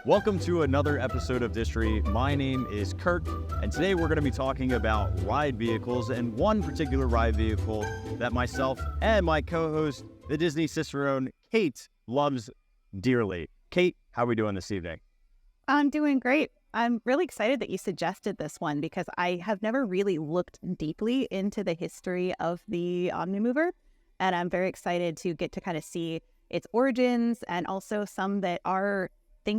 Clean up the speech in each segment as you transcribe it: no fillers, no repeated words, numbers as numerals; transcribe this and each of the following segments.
Welcome to another episode of Distory. My name is Kirk, and today we're going to be talking about ride vehicles, and one particular ride vehicle that myself and my co-host, the Disney Cicerone, Kate, loves dearly. Kate, how are we doing this evening? I'm doing great. I'm really excited that you suggested this one because I have never really looked deeply into the history of the Omnimover, and I'm very excited to get to kind of see its origins and also some that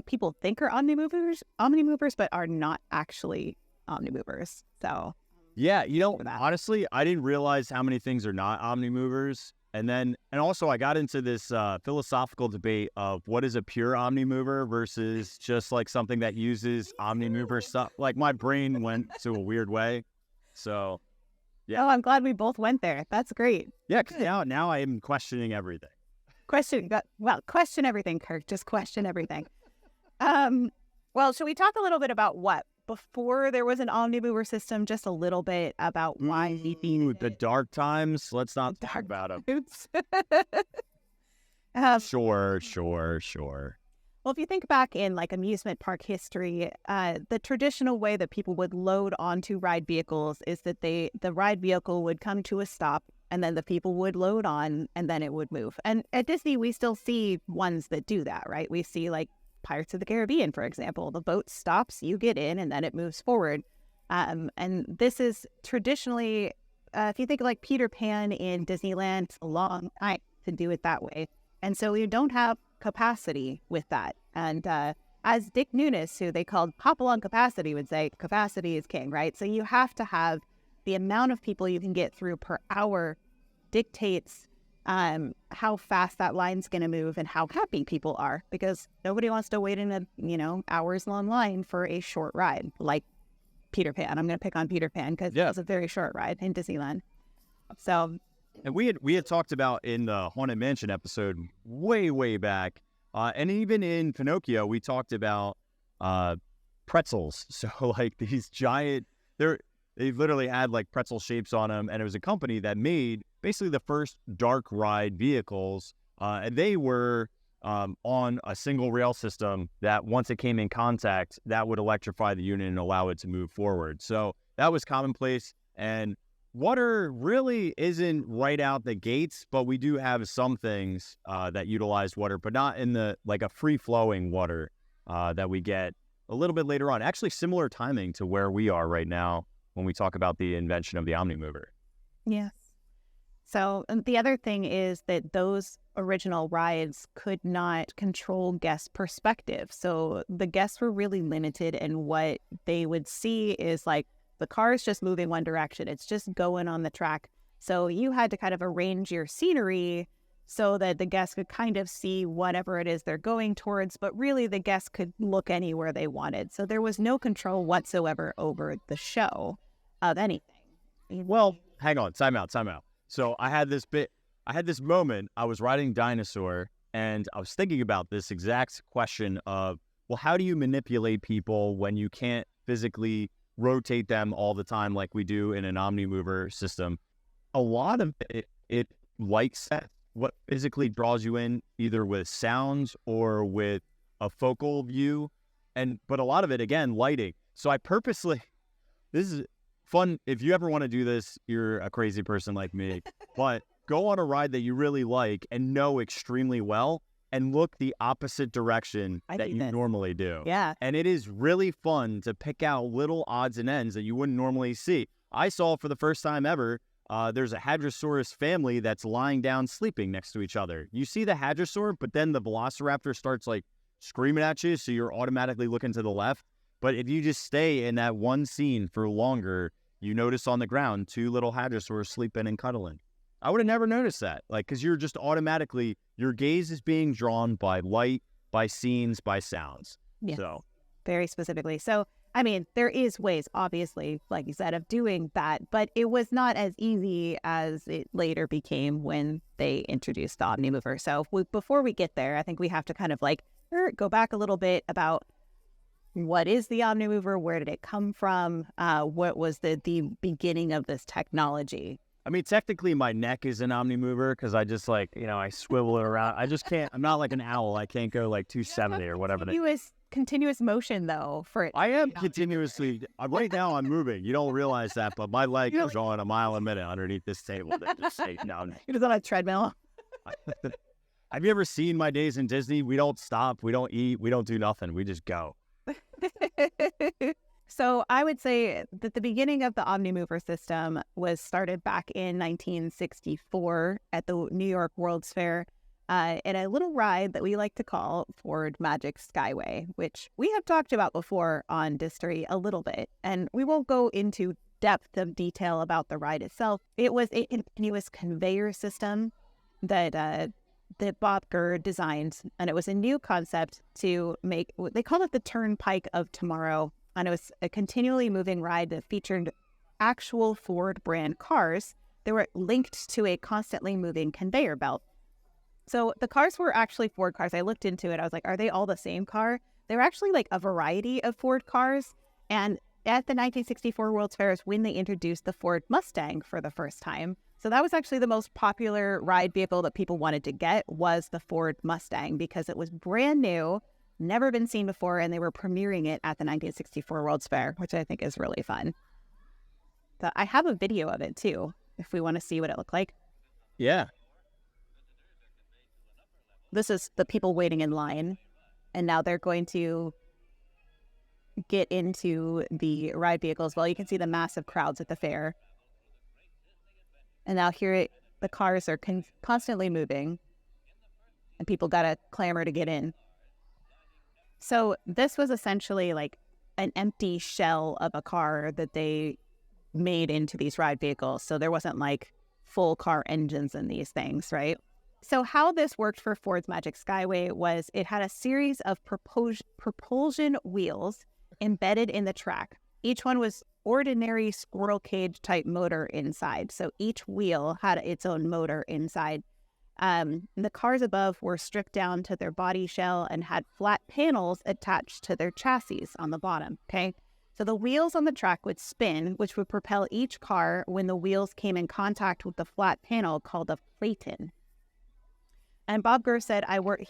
people think are omnimovers, but are not actually omnimovers. So yeah, honestly, I didn't realize how many things are not omnimovers. And also I got into this philosophical debate of what is a pure omnimover versus just like something that uses omnimover stuff. Like my brain went to a weird way. So yeah. Oh, I'm glad we both went there. That's great. Yeah, because now I am questioning everything. Question everything, Kirk. Just question everything. Well, should we talk a little bit about what? Before there was an omnimover system, just a little bit about why the dark times. Let's not talk about them. Sure. Well, if you think back in like amusement park history, the traditional way that people would load onto ride vehicles is that the ride vehicle would come to a stop and then the people would load on and then it would move. And at Disney, we still see ones that do that, right? We see like Pirates of the Caribbean, for example. The boat stops, you get in, and then it moves forward. And this is traditionally, if you think like Peter Pan in Disneyland, it's a long time to do it that way. And so we don't have capacity with that. And as Dick Nunis, who they called hop-along capacity, would say, capacity is king, right? So you have to have the amount of people you can get through per hour dictates how fast that line's going to move and how happy people are, because nobody wants to wait in a hours long line for a short ride like Peter Pan. I'm going to pick on Peter Pan because it was a very short ride in Disneyland. So, and we had talked about in the Haunted Mansion episode way back, and even in Pinocchio we talked about pretzels. So like these giant, they literally had like pretzel shapes on them, and it was a company that made basically the first dark ride vehicles, and they were on a single rail system that once it came in contact, that would electrify the unit and allow it to move forward. So that was commonplace, and water really isn't right out the gates, but we do have some things that utilize water, but not in the like a free-flowing water that we get a little bit later on. Actually, similar timing to where we are right now when we talk about the invention of the Omnimover. Yes. So the other thing is that those original rides could not control guest perspective. So the guests were really limited, and what they would see is like the car is just moving one direction. It's just going on the track. So you had to kind of arrange your scenery so that the guests could kind of see whatever it is they're going towards, but really the guests could look anywhere they wanted. So there was no control whatsoever over the show of anything. Well, hang on, time out. So I had this moment, I was riding Dinosaur, and I was thinking about this exact question of, well, how do you manipulate people when you can't physically rotate them all the time like we do in an Omnimover system? A lot of it light set, what physically draws you in, either with sounds or with a focal view, but a lot of it, again, lighting. So I purposely, this is fun. If you ever want to do this, you're a crazy person like me, but go on a ride that you really like and know extremely well and look the opposite direction that you normally do. Yeah. And it is really fun to pick out little odds and ends that you wouldn't normally see. I saw for the first time ever, there's a Hadrosaurus family that's lying down sleeping next to each other. You see the Hadrosaur, but then the Velociraptor starts like screaming at you, so you're automatically looking to the left. But if you just stay in that one scene for longer, you notice on the ground 2 little Hadrosaurs sleeping and cuddling. I would have never noticed that, like, because you're just automatically, your gaze is being drawn by light, by scenes, by sounds. Yes, so very specifically. So, I mean, there is ways, obviously, like you said, of doing that, but it was not as easy as it later became when they introduced the Omnimover. So before we get there, I think we have to kind of like go back a little bit about what is the Omnimover? Where did it come from? What was the beginning of this technology? I mean, technically my neck is an Omnimover because I just like, I swivel it around. I just can't, I'm not like an owl. I can't go like 270 or whatever. Continuous motion though for it. I am continuously, right now I'm moving. You don't realize that, but my leg is going a mile a minute underneath this table. That just say, no. You're just on a treadmill. Have you ever seen my days in Disney? We don't stop. We don't eat. We don't do nothing. We just go. So I would say that the beginning of the Omnimover system was started back in 1964 at the New York World's Fair in a little ride that we like to call Ford Magic Skyway, which we have talked about before on Distory a little bit. And we won't go into depth of detail about the ride itself. It was a continuous conveyor system that Bob Gurr designed, and it was a new concept to make, they called it the Turnpike of Tomorrow, and it was a continually moving ride that featured actual Ford brand cars that were linked to a constantly moving conveyor belt. So the cars were actually Ford cars. I looked into it. I was like, are they all the same car? They were actually like a variety of Ford cars, and at the 1964 World's Fair is when they introduced the Ford Mustang for the first time. So that was actually the most popular ride vehicle that people wanted to get, was the Ford Mustang, because it was brand new, never been seen before, and they were premiering it at the 1964 World's Fair, which I think is really fun. So I have a video of it too, if we want to see what it looked like. Yeah. This is the people waiting in line, and now they're going to get into the ride vehicles. Well, you can see the massive crowds at the fair. And now here the cars are constantly moving, and people got to clamor to get in. So this was essentially like an empty shell of a car that they made into these ride vehicles. So there wasn't like full car engines in these things, right? So how this worked for Ford's Magic Skyway was it had a series of propulsion wheels embedded in the track. Each one was ordinary squirrel cage type motor inside. So each wheel had its own motor inside. The cars above were stripped down to their body shell and had flat panels attached to their chassis on the bottom. Okay. So the wheels on the track would spin, which would propel each car when the wheels came in contact with the flat panel called a platen. And Bob Gurr said, I worked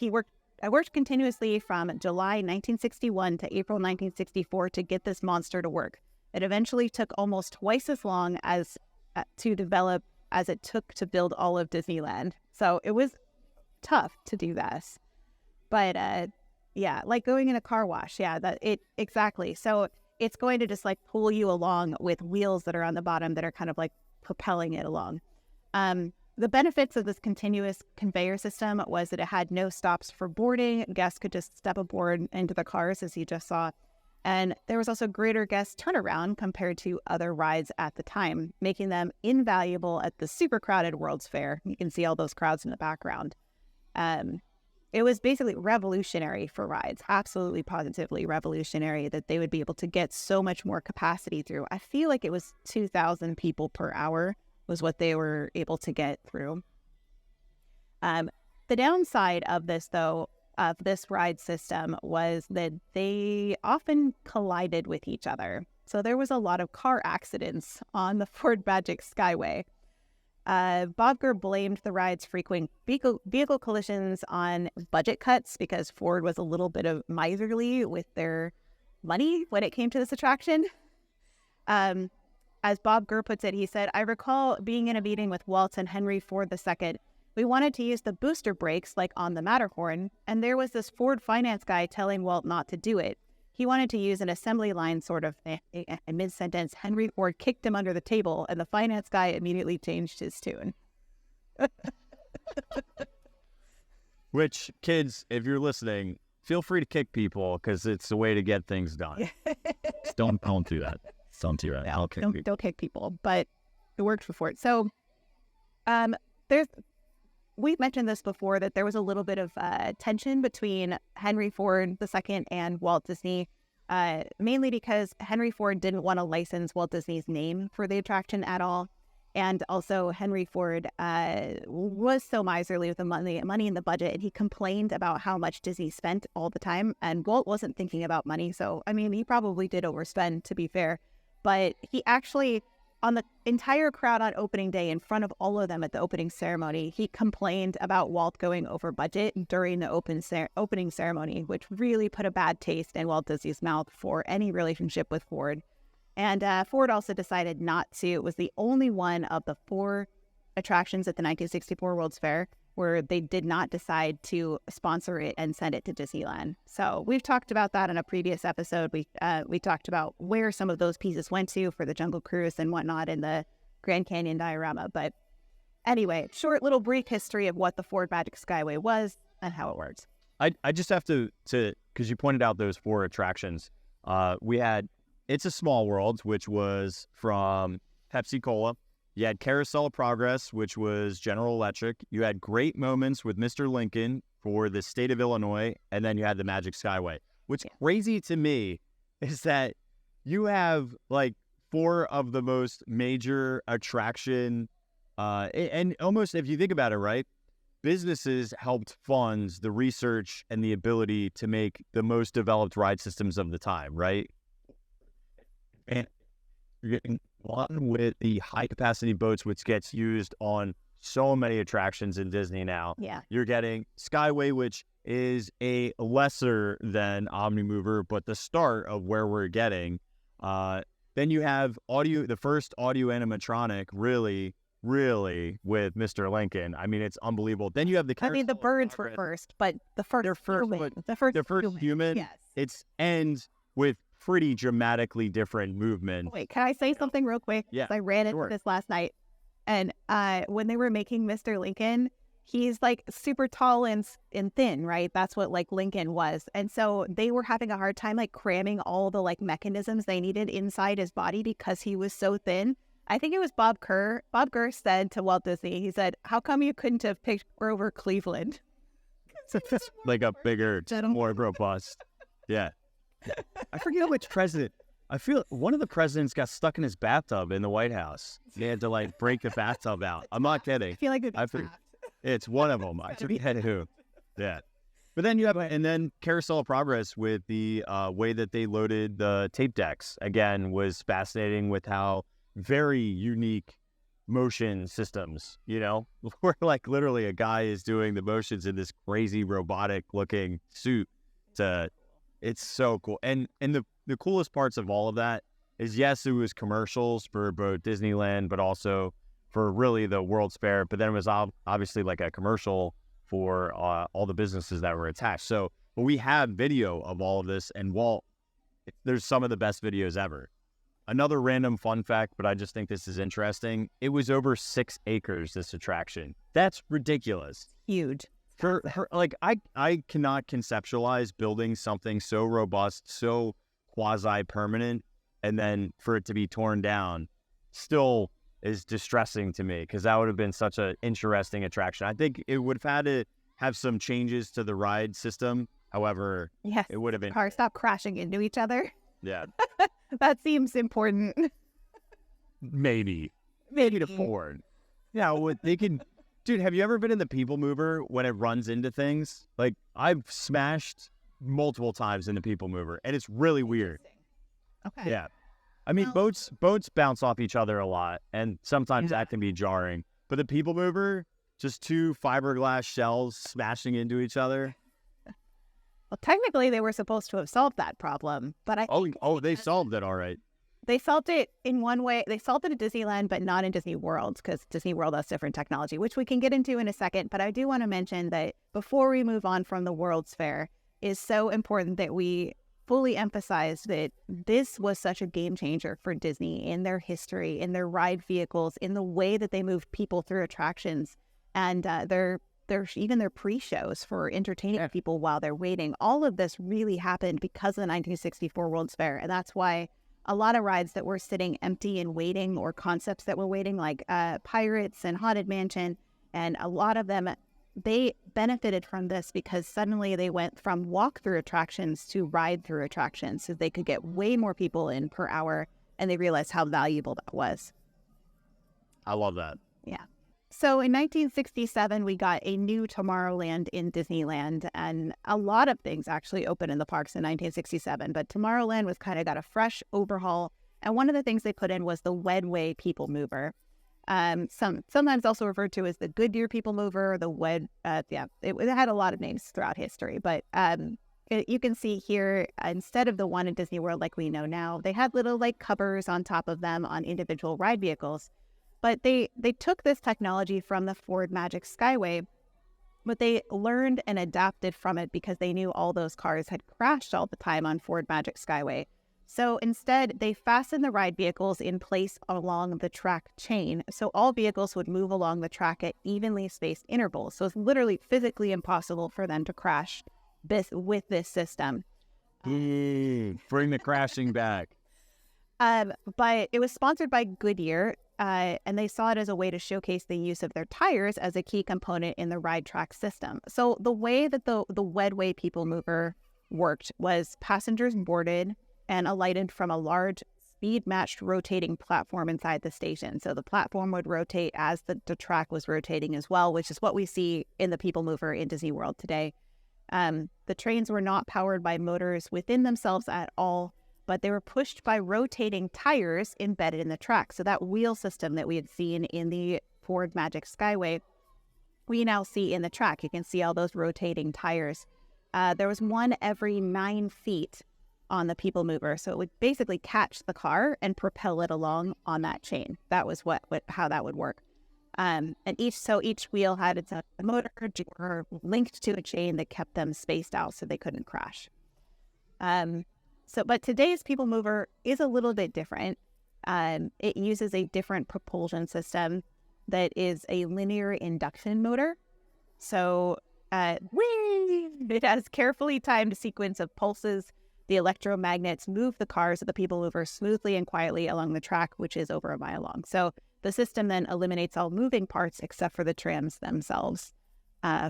continuously from July 1961 to April 1964 to get this monster to work. It eventually took almost twice as long as to develop as it took to build all of Disneyland. So it was tough to do this. But yeah, like going in a car wash. Yeah, exactly. So it's going to just like pull you along with wheels that are on the bottom that are kind of like propelling it along. The benefits of this continuous conveyor system was that it had no stops for boarding. Guests could just step aboard into the cars, as you just saw. And there was also greater guest turnaround compared to other rides at the time, making them invaluable at the super crowded World's Fair. You can see all those crowds in the background. It was basically revolutionary for rides, absolutely positively revolutionary, that they would be able to get so much more capacity through. I feel like it was 2,000 people per hour was what they were able to get through. The downside of this, though, of this ride system was that they often collided with each other. So there was a lot of car accidents on the Ford Magic Skyway. Bob Gurr blamed the ride's frequent vehicle collisions on budget cuts because Ford was a little bit of miserly with their money when it came to this attraction. As Bob Gurr puts it, he said, I recall being in a meeting with Walt and Henry Ford II. We wanted to use the booster brakes like on the Matterhorn, and there was this Ford finance guy telling Walt not to do it. He wanted to use an assembly line sort of thing. In mid-sentence, Henry Ford kicked him under the table, and the finance guy immediately changed his tune. Which, kids, if you're listening, feel free to kick people because it's the way to get things done. Don't do that. Don't do that. Yeah, don't kick people, but it worked for Ford. So we've mentioned this before, that there was a little bit of tension between Henry Ford II and Walt Disney, mainly because Henry Ford didn't want to license Walt Disney's name for the attraction at all. And also Henry Ford was so miserly with the money in the budget, and he complained about how much Disney spent all the time. And Walt wasn't thinking about money. So, I mean, he probably did overspend, to be fair. But he actually on the entire crowd on opening day, in front of all of them at the opening ceremony, he complained about Walt going over budget during the opening ceremony, which really put a bad taste in Walt Disney's mouth for any relationship with Ford. And Ford also decided not to. It was the only one of the 4 attractions at the 1964 World's Fair where they did not decide to sponsor it and send it to Disneyland. So we've talked about that in a previous episode. We talked about where some of those pieces went to for the Jungle Cruise and whatnot in the Grand Canyon diorama. But anyway, short little brief history of what the Ford Magic Skyway was and how it works. I just have to because you pointed out those 4 attractions. We had It's a Small World, which was from Pepsi Cola. You had Carousel of Progress, which was General Electric. You had Great Moments with Mr. Lincoln for the state of Illinois. And then you had the Magic Skyway. What's crazy to me is that you have like 4 of the most major attraction. And almost, if you think about it, right, businesses helped fund the research and the ability to make the most developed ride systems of the time, right? And you're getting one with the high-capacity boats, which gets used on so many attractions in Disney now. Yeah. You're getting Skyway, which is a lesser than Omnimover, but the start of where we're getting. Then you have the first audio animatronic, really, with Mr. Lincoln. I mean, it's unbelievable. Then you have the birds were first, but the first human, yes. It's ends with pretty dramatically different movement. Wait, can I say something real quick? Yeah, I ran into this last night. And when they were making Mr. Lincoln, he's like super tall and thin, right? That's what like Lincoln was. And so they were having a hard time like cramming all the like mechanisms they needed inside his body because he was so thin. I think it was Bob Gurr. Bob Gurr said to Walt Disney, he said, "How come you couldn't have picked Grover Cleveland?" Like a bigger, more robust. Yeah. I forget which president. I feel one of the presidents got stuck in his bathtub in the White House. They had to like break the bathtub out. I'm not kidding. I feel like it's one of them. I forget who. Yeah. But then you have, and then Carousel of Progress with the way that they loaded the tape decks, again, was fascinating with how very unique motion systems, where like literally a guy is doing the motions in this crazy robotic looking suit. It's so cool. And the coolest parts of all of that is, yes, it was commercials for both Disneyland, but also for really the World's Fair. But then it was obviously like a commercial for all the businesses that were attached. But we have video of all of this, and Walt, there's some of the best videos ever. Another random fun fact, but I just think this is interesting. It was over 6 acres, this attraction. That's ridiculous. Huge. I cannot conceptualize building something so robust, so quasi-permanent, and then for it to be torn down still is distressing to me, because that would have been such an interesting attraction. I think it would have had to have some changes to the ride system. However, yes, it would have been... Cars stop crashing into each other. Yeah. That seems important. Maybe to Ford. Yeah, they can... Dude, have you ever been in the People Mover when it runs into things? Like, I've smashed multiple times in the People Mover, and it's really weird. Okay. Yeah. I mean, boats bounce off each other a lot, and sometimes that can be jarring. But the People Mover, just 2 fiberglass shells smashing into each other. Well, technically, they were supposed to have solved that problem, but they solved it all right. They solved it in one way. They solved it at Disneyland, but not in Disney World, because Disney World has different technology, which we can get into in a second. But I do want to mention that before we move on from the World's Fair, is so important that we fully emphasize that this was such a game changer for Disney in their history, in their ride vehicles, in the way that they moved people through attractions, and their pre-shows for entertaining people while they're waiting. All of this really happened because of the 1964 World's Fair, and that's why a lot of rides that were sitting empty and waiting, or concepts that were waiting, like Pirates and Haunted Mansion, and a lot of them, they benefited from this because suddenly they went from walk-through attractions to ride-through attractions, so they could get way more people in per hour, and they realized how valuable that was. I love that. Yeah. So in 1967, we got a new Tomorrowland in Disneyland, and a lot of things actually opened in the parks in 1967, but Tomorrowland was kind of got a fresh overhaul, And one of the things they put in was the Wedway People Mover. Sometimes also referred to as the Goodyear People Mover, it had a lot of names throughout history, but you can see here, instead of the one in Disney World like we know now, they had little like covers on top of them on individual ride vehicles. But they took this technology from the Ford Magic Skyway, but they learned and adapted from it because they knew all those cars had crashed all the time on Ford Magic Skyway. So instead, they fastened the ride vehicles in place along the track chain. So all vehicles would move along the track at evenly spaced intervals. So it's literally physically impossible for them to crash with this system. Bring the crashing back. But it was sponsored by Goodyear, and they saw it as a way to showcase the use of their tires as a key component in the ride track system. So the way that the Wedway People Mover worked was passengers boarded and alighted from a large speed-matched rotating platform inside the station. So the platform would rotate as the track was rotating as well, which is what we see in the People Mover in Disney World today. The trains were not powered by motors within themselves at all, but they were pushed by rotating tires embedded in the track. So that wheel system that we had seen in the Ford Magic Skyway, we now see in the track. You can see all those rotating tires. There was one every 9 feet on the People Mover. So it would basically catch the car and propel it along on that chain. That was how that would work. And each wheel had its own motor or linked to a chain that kept them spaced out so they couldn't crash. But today's People Mover is a little bit different. It uses a different propulsion system that is a linear induction motor. So it has carefully timed sequence of pulses. The electromagnets move the cars of the People Mover smoothly and quietly along the track, which is over a mile long. So the system then eliminates all moving parts except for the trams themselves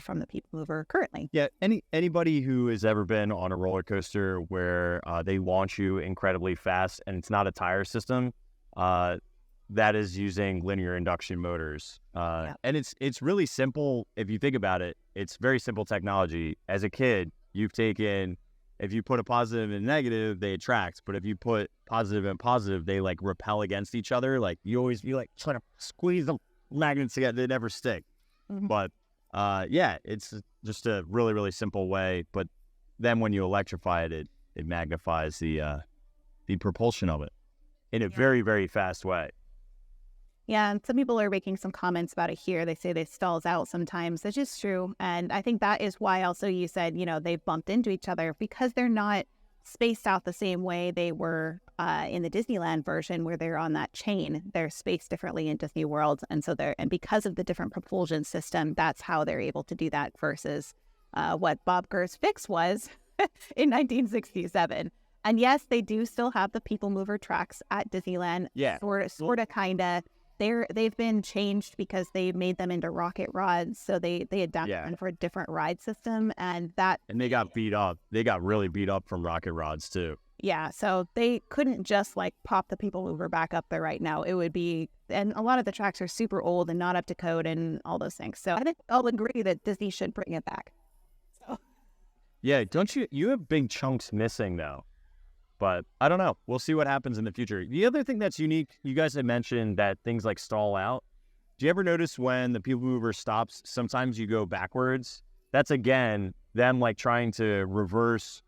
from the People Mover currently. Yeah, anybody who has ever been on a roller coaster where they launch you incredibly fast and it's not a tire system, that is using linear induction motors. And it's really simple. If you think about it, it's very simple technology. As a kid, if you put a positive and negative, they attract. But if you put positive and positive, they like repel against each other. Like you always be like trying to squeeze the magnets together. They never stick. Mm-hmm. But it's just a really, really simple way. But then when you electrify it, it magnifies the propulsion of it in a very, very fast way. Yeah, and some people are making some comments about it here. They say they stalls out sometimes, which is true. And I think that is why also you said, they've bumped into each other because they're not spaced out the same way they were in the Disneyland version where they're on that chain. They're spaced differently in Disney World. And so because of the different propulsion system, that's how they're able to do that versus what Bob Gurr's fix was in 1967. And yes, they do still have the People Mover tracks at Disneyland. Yeah. Sort of, kind of. They've been changed because they made them into rocket rods, so they adapted them for a different ride system, and they got beat up. They got really beat up from rocket rods too. Yeah, so they couldn't just like pop the People Mover back up there right now. It would be, and a lot of the tracks are super old and not up to code and all those things. So I think I'll agree that Disney should bring it back. So. Yeah, don't you have big chunks missing though? But I don't know. We'll see what happens in the future. The other thing that's unique, you guys had mentioned that things like stall out. Do you ever notice when the People Mover stops, sometimes you go backwards? That's, again, them like trying to reverse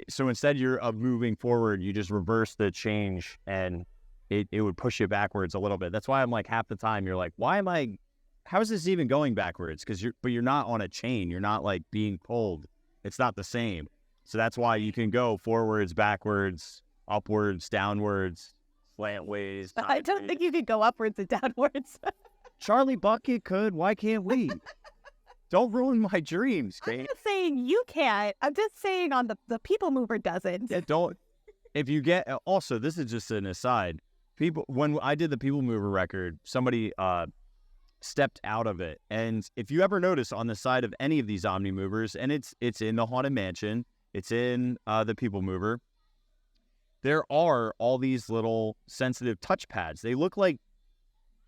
so instead of moving forward, you just reverse the change and it would push you backwards a little bit. That's why I'm like half the time you're like, how is this even going backwards? But you're not on a chain. You're not like being pulled. It's not the same. So that's why you can go forwards, backwards, upwards, downwards, slant ways. I don't think you could go upwards and downwards. Charlie Bucket could. Why can't we? Don't ruin my dreams, Kate. I'm not saying you can't. I'm just saying on the People Mover doesn't. Yeah, don't. If you get... Also, this is just an aside. When I did the People Mover record, somebody stepped out of it. And if you ever notice on the side of any of these Omnimovers, and it's in the Haunted Mansion... It's in the People Mover. There are all these little sensitive touch pads. They look like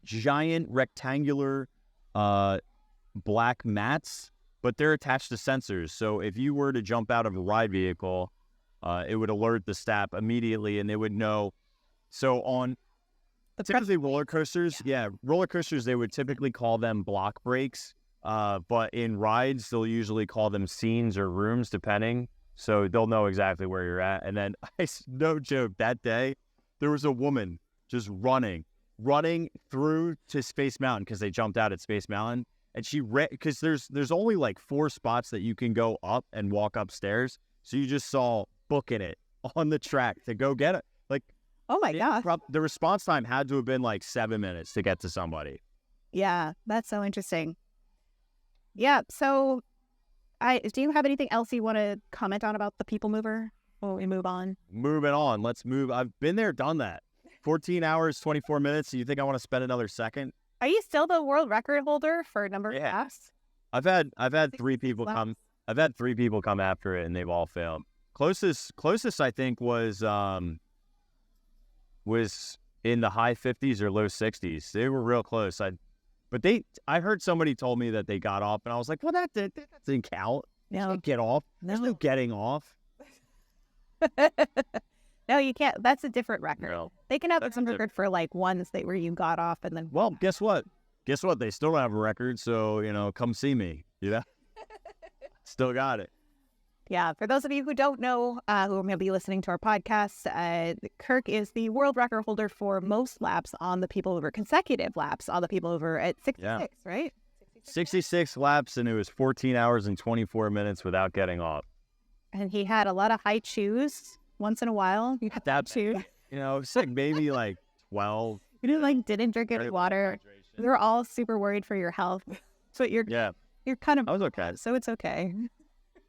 giant rectangular black mats, but they're attached to sensors. So if you were to jump out of a ride vehicle it would alert the staff immediately, and they would know. So on typically roller coasters, roller coasters, they would typically call them block breaks. But in rides, they'll usually call them scenes or rooms, depending. So they'll know exactly where you're at. And then, no joke, that day, there was a woman just running through to Space Mountain because they jumped out at Space Mountain. And she ran, because there's only like 4 spots that you can go up and walk upstairs. So you just saw booking it on the track to go get it. Like, oh my gosh. The response time had to have been like 7 minutes to get to somebody. Yeah, that's so interesting. Yeah, so do you have anything else you want to comment on about the People Mover before we move on? Moving on. Let's move. I've been there, done that. 14 hours, 24 minutes. So you think I want to spend another second? Are you still the world record holder for number of laps? I've had 3 people come. I've had 3 people come after it, and they've all failed. Closest I think was in the high 50s or low 60s. They were real close. I heard somebody told me that they got off, and I was like, well, that didn't count. No, get off. There's no getting off. No, you can't. That's a different record. No, they can have some record for like ones where you got off and then. Well, guess what? They still don't have a record, so come see me. Still got it. Yeah, for those of you who don't know, who are going to be listening to our podcast, Kirk is the world record holder for most laps on the People Mover, consecutive laps on the People Mover at 66, right? 66 laps, and it was 14 hours and 24 minutes without getting off. And he had a lot of high chews once in a while. You had that chew. It's like maybe like 12. You didn't drink any water. We were all super worried for your health. So you're kind of. I was okay. So it's okay.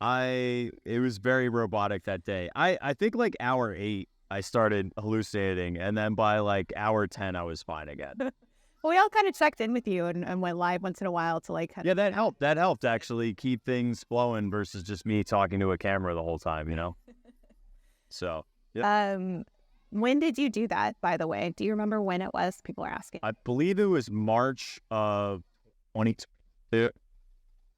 It was very robotic that day. I think like hour 8, I started hallucinating, and then by like hour 10, I was fine again. Well, we all kind of checked in with you and went live once in a while to like. That helped. That helped actually keep things flowing versus just me talking to a camera the whole time, So. Yeah. When did you do that, by the way? Do you remember when it was? People are asking. I believe it was March of 2022. I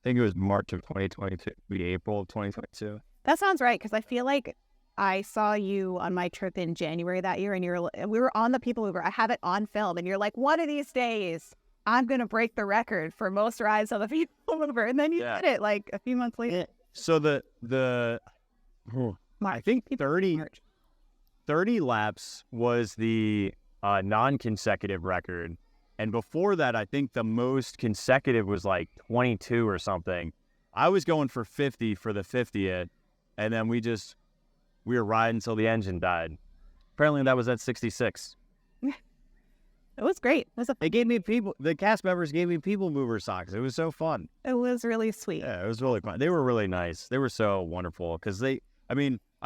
think it was March of 2022, maybe April of 2022. That sounds right, because I feel like I saw you on my trip in January that year, and we were on the People Mover. I have it on film, and you're like, one of these days, I'm going to break the record for most rides on the People Mover. And then you did it like a few months later. So I think 30 laps was the non-consecutive record. And before that, I think the most consecutive was like 22 or something. I was going for 50 for the 50th, and then we were riding until the engine died. Apparently that was at 66. It was great. The cast members gave me People Mover socks. It was so fun. It was really sweet. Yeah, it was really fun. They were really nice. They were so wonderful because I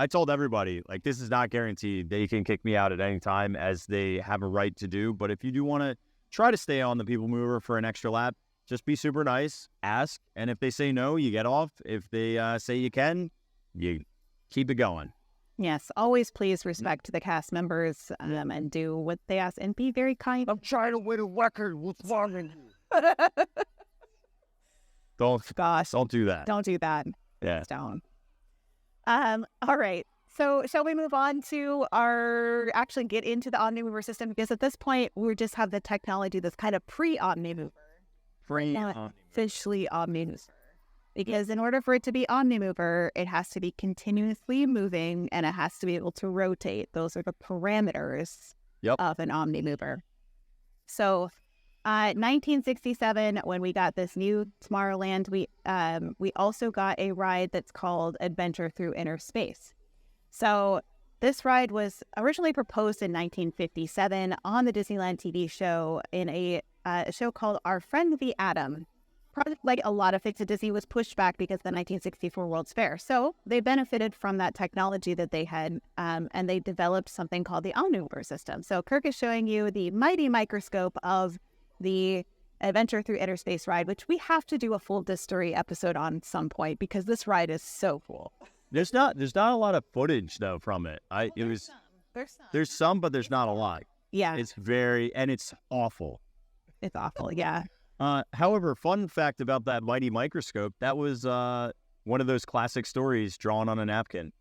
told everybody, like, this is not guaranteed. They can kick me out at any time, as they have a right to do. But if you do want to try to stay on the People Mover for an extra lap, just be super nice, ask, and if they say no, you get off. If they say you can, you keep it going. Yes, always please respect the cast members and do what they ask and be very kind. I'm trying to win a record. What's wrong with you? Don't do that. Don't do that. Yeah. Don't. All right. So shall we move on to actually get into the Omnimover system? Because at this point, we just have the technology that's kind of pre-Omnimover. Officially Omnimover. Because in order for it to be Omnimover, it has to be continuously moving and it has to be able to rotate. Those are the parameters of an Omnimover. So 1967, when we got this new Tomorrowland, we also got a ride that's called Adventure Through Inner Space. So this ride was originally proposed in 1957 on the Disneyland TV show in a show called Our Friend the Atom. Probably like a lot of things at Disney was pushed back because of the 1964 World's Fair. So they benefited from that technology that they had, and they developed something called the Omnimover system. So Kirk is showing you the mighty microscope of the Adventure Through Inner Space ride, which we have to do a full Distory episode on some point because this ride is so cool. There's not a lot of footage though from it. There's some, but there's not a lot. Yeah, it's awful. It's awful. Yeah. However, fun fact about that mighty microscope, that was one of those classic stories drawn on a napkin.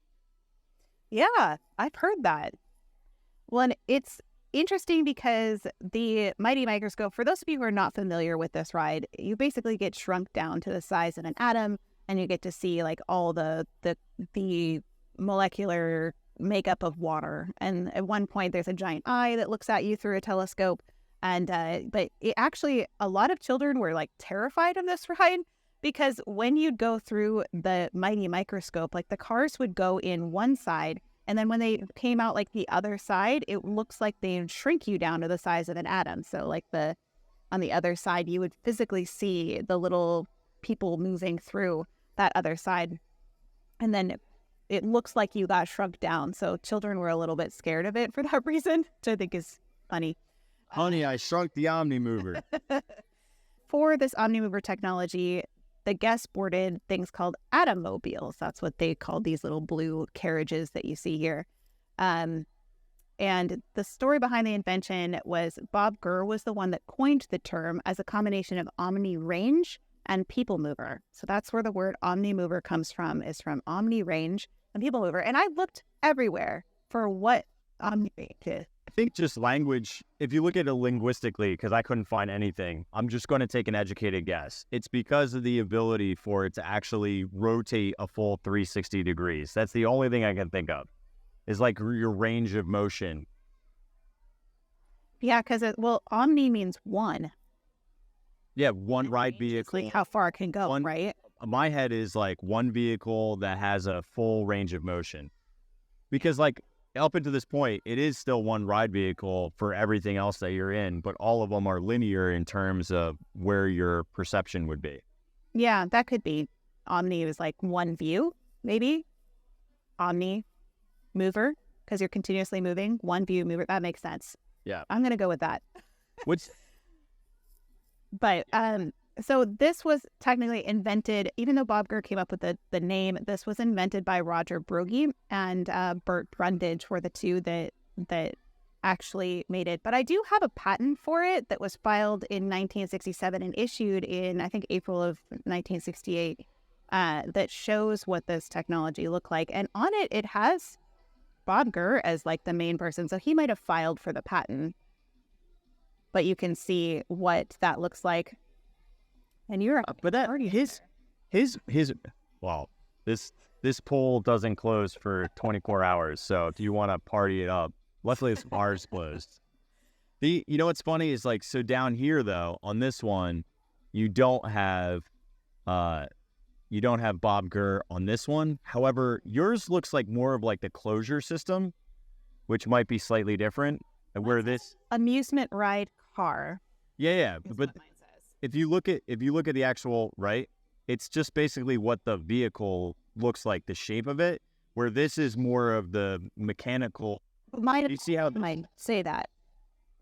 Yeah, I've heard that. Well, and it's interesting because the Mighty Microscope, for those of you who are not familiar with this ride, you basically get shrunk down to the size of an atom, and you get to see like all the molecular makeup of water. And at one point, there's a giant eye that looks at you through a telescope. And but it actually, a lot of children were like terrified of this ride because when you'd go through the Mighty Microscope, like the cars would go in one side. And then when they came out like the other side, it looks like they'd shrink you down to the size of an atom. So like on the other side, you would physically see the little people moving through that other side. And then it looks like you got shrunk down. So children were a little bit scared of it for that reason, which I think is funny. Honey, I shrunk the Omnimover. For this Omnimover technology, the guests boarded things called atom-mobiles. That's what they called these little blue carriages that you see here. And the story behind the invention was Bob Gurr was the one that coined the term as a combination of omni-range and people mover. So that's where the word Omnimover comes from, is from omni-range and people mover. And I looked everywhere for what omni-range is. I think just language, if you look at it linguistically, because I couldn't find anything, I'm just going to take an educated guess. It's because of the ability for it to actually rotate a full 360 degrees. That's the only thing I can think of, is like your range of motion. Yeah, because, omni means one. Yeah, one ride vehicle. Like how far it can go, right? My head is like one vehicle that has a full range of motion. Because like, up until this point, it is still one ride vehicle for everything else that you're in, but all of them are linear in terms of where your perception would be. Yeah, that could be. Omni is like one view, maybe. Omni mover, because you're continuously moving. One view mover. That makes sense. Yeah. I'm going to go with that. But so this was technically invented, even though Bob Gurr came up with the name, this was invented by Roger Broggie and Bert Brundage were the two that actually made it. But I do have a patent for it that was filed in 1967 and issued in, I think, April of 1968 that shows what this technology looked like. And on it, it has Bob Gurr as like the main person. So he might have filed for the patent. But you can see what that looks like. And you're but that well, this poll doesn't close for 24 hours. So if you want to party it up, luckily this bar's closed. You know what's funny is like, so down here though, on this one, you don't have Bob Gurr on this one. However, yours looks like more of like the closure system, which might be slightly different. And where this amusement ride car. Yeah. But if you look at the actual, right, it's just basically what the vehicle looks like, the shape of it, where this is more of the mechanical. You see how might say that.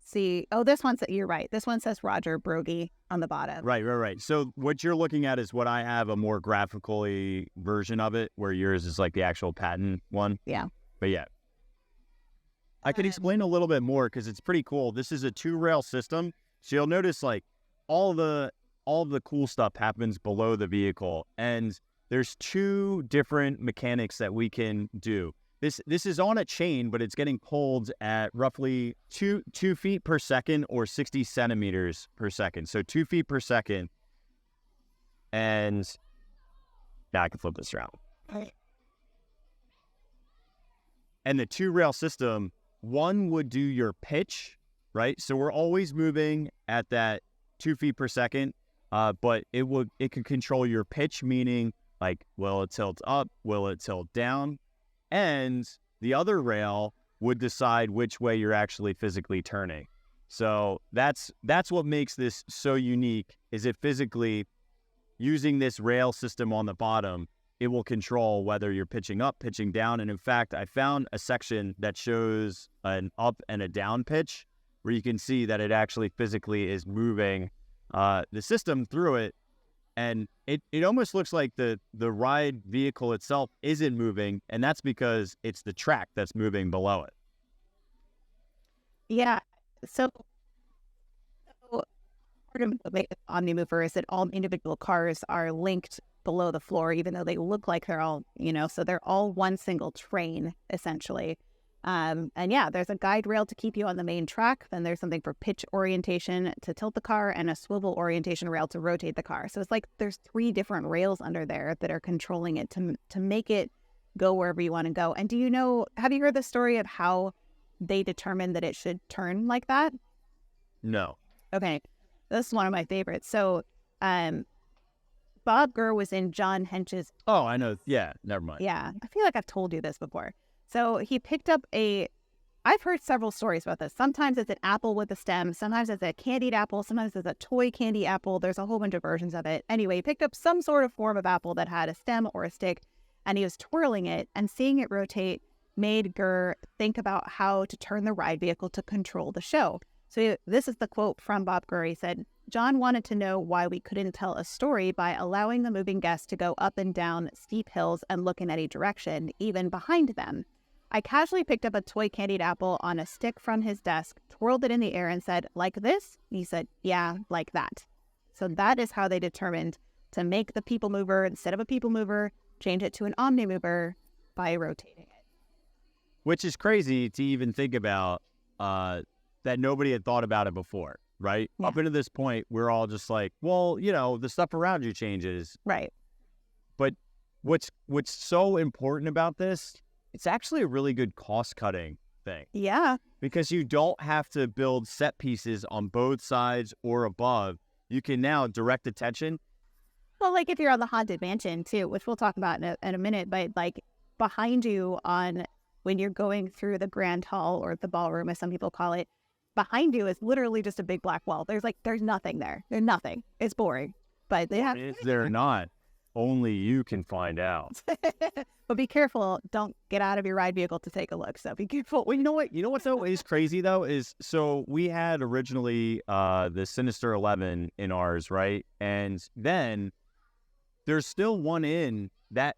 See, this one, you're right. This one says Roger Broggie on the bottom. Right. So what you're looking at is what I have, a more graphically version of it, where yours is like the actual patent one. Yeah. But yeah. I can explain a little bit more because it's pretty cool. This is a 2-rail system. So you'll notice like all the cool stuff happens below the vehicle. And there's 2 different mechanics that we can do. This is on a chain, but it's getting pulled at roughly 2 feet per second or 60 centimeters per second. So 2 feet per second. And now I can flip this around. And the 2-rail system, one would do your pitch, right? So we're always moving at that 2 feet per second, but it can control your pitch, meaning like, will it tilt up? Will it tilt down? And the other rail would decide which way you're actually physically turning. So that's what makes this so unique, is it physically using this rail system on the bottom, it will control whether you're pitching up, pitching down. And in fact, I found a section that shows an up and a down pitch where you can see that it actually physically is moving the system through it. And it almost looks like the ride vehicle itself isn't moving, and that's because it's the track that's moving below it. Yeah. So part of the Omnimover is that all individual cars are linked below the floor, even though they look like they're all, so they're all one single train, essentially. And yeah, there's a guide rail to keep you on the main track. Then there's something for pitch orientation to tilt the car and a swivel orientation rail to rotate the car. So it's like there's 3 different rails under there that are controlling it to make it go wherever you want to go. And have you heard the story of how they determined that it should turn like that? No. Okay. This is one of my favorites. So, Bob Gurr was in John Hench's. Oh, I know. Yeah, never mind. Yeah. I feel like I've told you this before. So he picked up I've heard several stories about this. Sometimes it's an apple with a stem. Sometimes it's a candied apple. Sometimes it's a toy candy apple. There's a whole bunch of versions of it. Anyway, he picked up some sort of form of apple that had a stem or a stick, and he was twirling it, and seeing it rotate made Gurr think about how to turn the ride vehicle to control the show. So this is the quote from Bob Gurr. He said, "John wanted to know why we couldn't tell a story by allowing the moving guests to go up and down steep hills and look in any direction, even behind them. I casually picked up a toy candied apple on a stick from his desk, twirled it in the air and said, 'Like this?' He said, 'Yeah, like that.'" So that is how they determined to make the people mover, instead of a people mover, change it to an Omnimover by rotating it. Which is crazy to even think about, that nobody had thought about it before, right? Yeah. Up until this point, we're all just like, well, the stuff around you changes. Right. But what's so important about this, it's actually a really good cost-cutting thing. Yeah. Because you don't have to build set pieces on both sides or above. You can now direct attention. Well, like if you're on the Haunted Mansion too, which we'll talk about in a minute, but like behind you when you're going through the grand hall or the ballroom, as some people call it, behind you is literally just a big black wall. There's nothing there. There's nothing. It's boring. But they have. Is there not? Only you can find out. But be careful. Don't get out of your ride vehicle to take a look. So be careful. Well, you know what? You know what though is crazy though is, so we had originally the Sinister 11 in ours, right? And then there's still one in that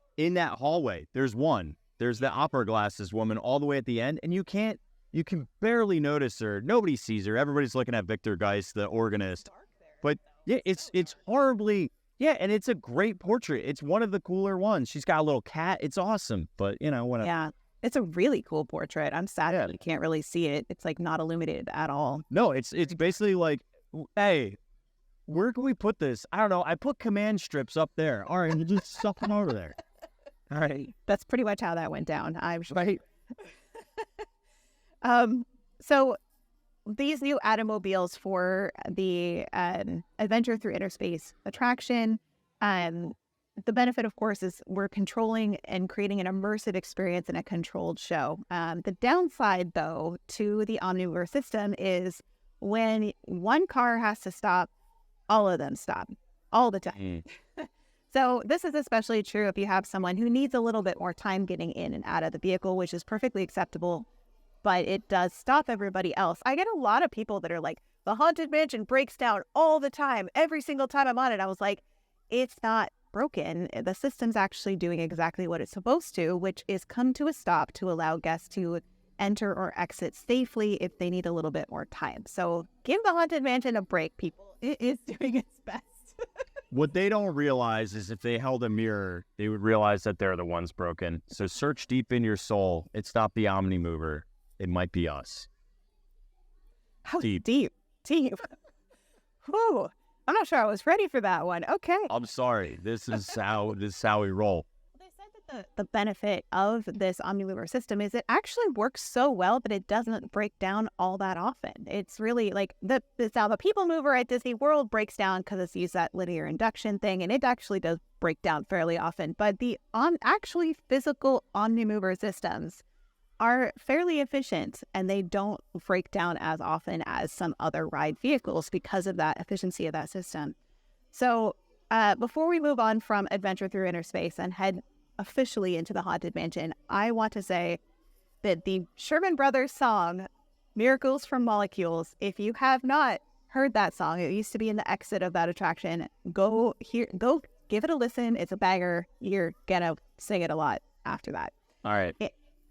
hallway. There's one. There's the opera glasses woman all the way at the end, and you can barely notice her. Nobody sees her. Everybody's looking at Victor Geist, the organist. But yeah, it's horribly. Yeah, and it's a great portrait. It's one of the cooler ones. She's got a little cat. It's awesome. But, whatever. Yeah, it's a really cool portrait. I'm sad that you can't really see it. It's, like, not illuminated at all. No, it's basically like, hey, where can we put this? I don't know. I put command strips up there. All right, just stuff them over there. All right. That's pretty much how that went down. I'm sure. Right. So these new automobiles for the Adventure Through Inner Space attraction, the benefit, of course, is we're controlling and creating an immersive experience in a controlled show. The downside, though, to the Omnimover system is when one car has to stop, all of them stop all the time. So this is especially true if you have someone who needs a little bit more time getting in and out of the vehicle, which is perfectly acceptable. But it does stop everybody else. I get a lot of people that are like, the Haunted Mansion breaks down all the time. Every single time I'm on it, I was like, it's not broken. The system's actually doing exactly what it's supposed to, which is come to a stop to allow guests to enter or exit safely if they need a little bit more time. So give the Haunted Mansion a break, people. It is doing its best. What they don't realize is if they held a mirror, they would realize that they're the ones broken. So search deep in your soul. It's not the Omnimover. It might be us. How deep. Whew. I'm not sure I was ready for that one. Okay. I'm sorry. This is how we roll. They said that the benefit of this Omnimover system is it actually works so well that it doesn't break down all that often. It's really like the People Mover at Disney World breaks down because it's used that linear induction thing, and it actually does break down fairly often. But the actually physical Omnimover systems are fairly efficient, and they don't break down as often as some other ride vehicles because of that efficiency of that system. So before we move on from Adventure Through Inner Space and head officially into the Haunted Mansion, I want to say that the Sherman Brothers song, Miracles from Molecules, if you have not heard that song, it used to be in the exit of that attraction, go give it a listen. It's a banger. You're gonna sing it a lot after that. All right.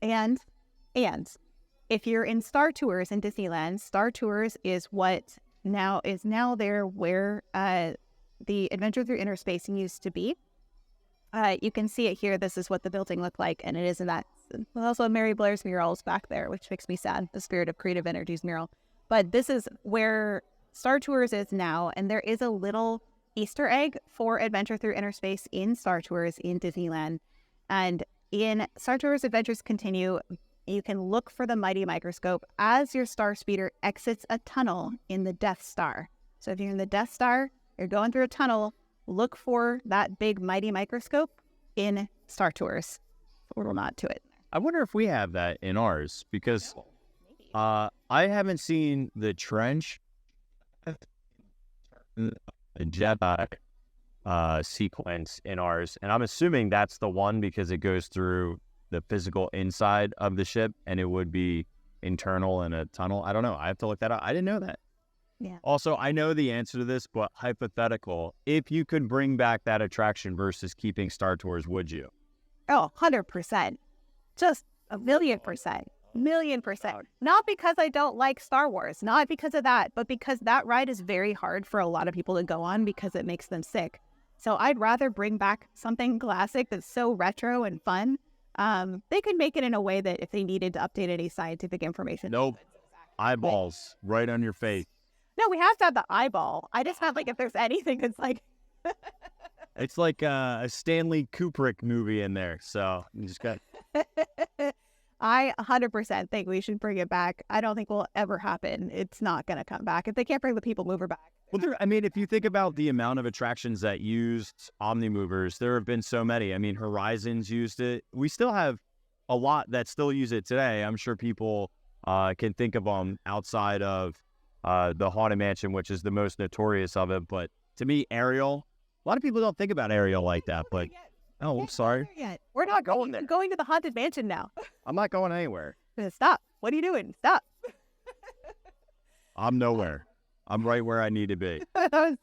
And if you're in Star Tours in Disneyland, Star Tours is what now there where the Adventure Through Inner Space used to be. You can see it here. This is what the building looked like, and it is in that. There's also Mary Blair's murals back there, which makes me sad. The Spirit of Creative Energies mural. But this is where Star Tours is now, and there is a little Easter egg for Adventure Through Inner Space in Star Tours in Disneyland. And in Star Tours Adventures Continue, you can look for the Mighty Microscope as your Star Speeder exits a tunnel in the Death Star. So if you're in the Death Star, you're going through a tunnel, look for that big Mighty Microscope in Star Tours. A little nod to it. I wonder if we have that in ours, because I haven't seen the trench Jedi sequence in ours, and I'm assuming that's the one because it goes through the physical inside of the ship, and it would be internal in a tunnel. I don't know. I have to look that up. I didn't know that. Yeah. Also, I know the answer to this, but hypothetical, if you could bring back that attraction versus keeping Star Tours, would you? Oh, 100%. Just a million percent. Million percent. Not because I don't like Star Wars, not because of that, but because that ride is very hard for a lot of people to go on because it makes them sick. So I'd rather bring back something classic that's so retro and fun. They could make it in a way that if they needed to update any scientific information. Nope. Eyeballs right on your face. No, we have to have the eyeball. I just have like if there's anything that's like. It's like a Stanley Kubrick movie in there. So you just got. I 100% think we should bring it back. I don't think will ever happen. It's not going to come back. If they can't bring the People Mover back. Well, I mean, if you think about the amount of attractions that used Omnimovers, there have been so many. I mean, Horizons used it. We still have a lot that still use it today. I'm sure people can think of them outside of the Haunted Mansion, which is the most notorious of it. But to me, Ariel, a lot of people don't think about Ariel like that. But oh, I'm sorry. We're not going there. Going to the Haunted Mansion now. I'm not going anywhere. Stop. What are you doing? Stop. I'm nowhere. I'm right where I need to be. I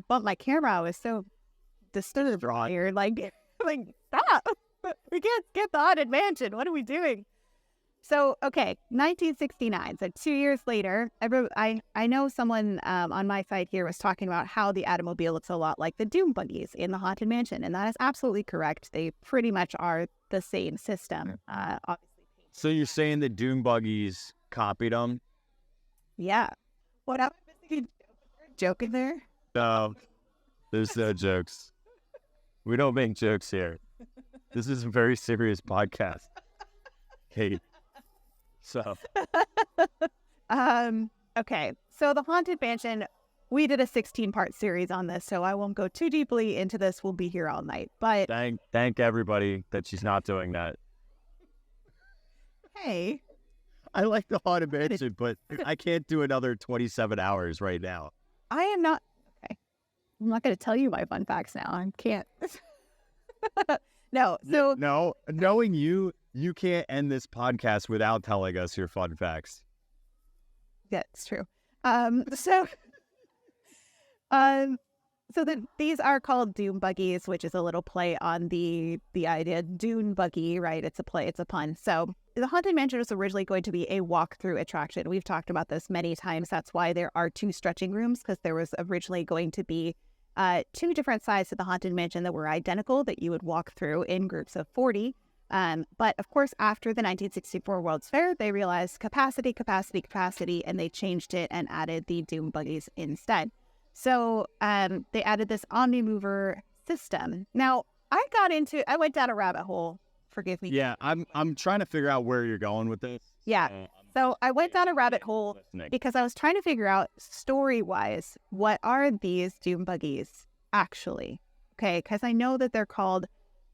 bumped my camera. I was so disturbed here. Like, stop. We can't skip the Haunted Mansion. What are we doing? So, okay, 1969. So 2 years later, I know someone on my side here was talking about how the Automobile looks a lot like the Doom Buggies in the Haunted Mansion. And that is absolutely correct. They pretty much are the same system. Obviously. So you're saying the Doom Buggies copied them? Yeah. What happened? Joke in there? No, there's no jokes. We don't make jokes here. This is a very serious podcast. Kate. So. Okay. So the Haunted Mansion, we did a 16-part series on this, so I won't go too deeply into this. We'll be here all night. But thank everybody that she's not doing that. Hey. I like the Haunted Mansion, but I can't do another 27 hours right now. I am not. Okay. I'm not going to tell you my fun facts now. I can't. No. So no, knowing you can't end this podcast without telling us your fun facts. Yeah, it's true. So these are called Doom Buggies, which is a little play on the idea Dune Buggy, right? It's a play, it's a pun. So the Haunted Mansion was originally going to be a walkthrough attraction. We've talked about this many times. That's why there are 2 stretching rooms, because there was originally going to be 2 different sides to the Haunted Mansion that were identical that you would walk through in groups of 40. But of course, after the 1964 World's Fair, they realized capacity, and they changed it and added the Doom Buggies instead. So they added this Omnimover system. Now, I went down a rabbit hole. Forgive me. Yeah, I'm trying to figure out where you're going with this. Yeah. So I went down a rabbit hole because I was trying to figure out story-wise, what are these Doom Buggies actually? Okay, because I know that they're called,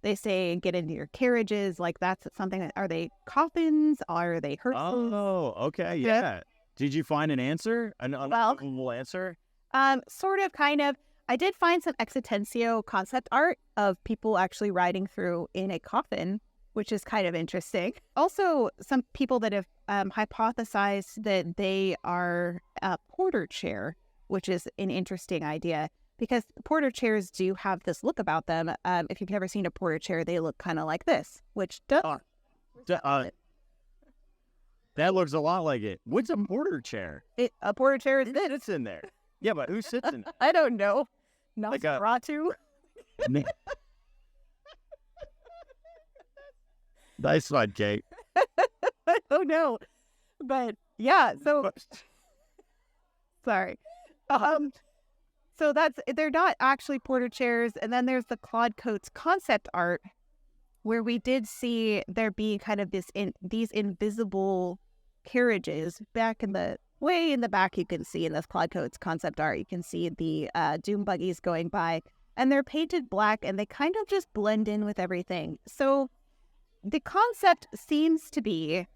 they say get into your carriages, like that's something are they coffins? Are they hearses? Oh, okay, yeah. Did you find an answer? An unbelievable answer? Sort of, kind of. I did find some Existencio concept art of people actually riding through in a coffin, which is kind of interesting. Also, some people that have hypothesized that they are a porter chair, which is an interesting idea because porter chairs do have this look about them. If you've never seen a porter chair, they look kind of like this, which does. That looks a lot like it. What's a porter chair? A porter chair is this. Sits in there. Yeah, but who sits in it? I don't know. Nosferatu? Nice one, Kate. Oh no. But yeah, so sorry. So they're not actually porter chairs. And then there's the Claude Coates concept art, where we did see there be kind of these invisible carriages back way in the back. You can see in this Claude Coates concept art, you can see the Doom Buggies going by, and they're painted black, and they kind of just blend in with everything. So the concept seems to be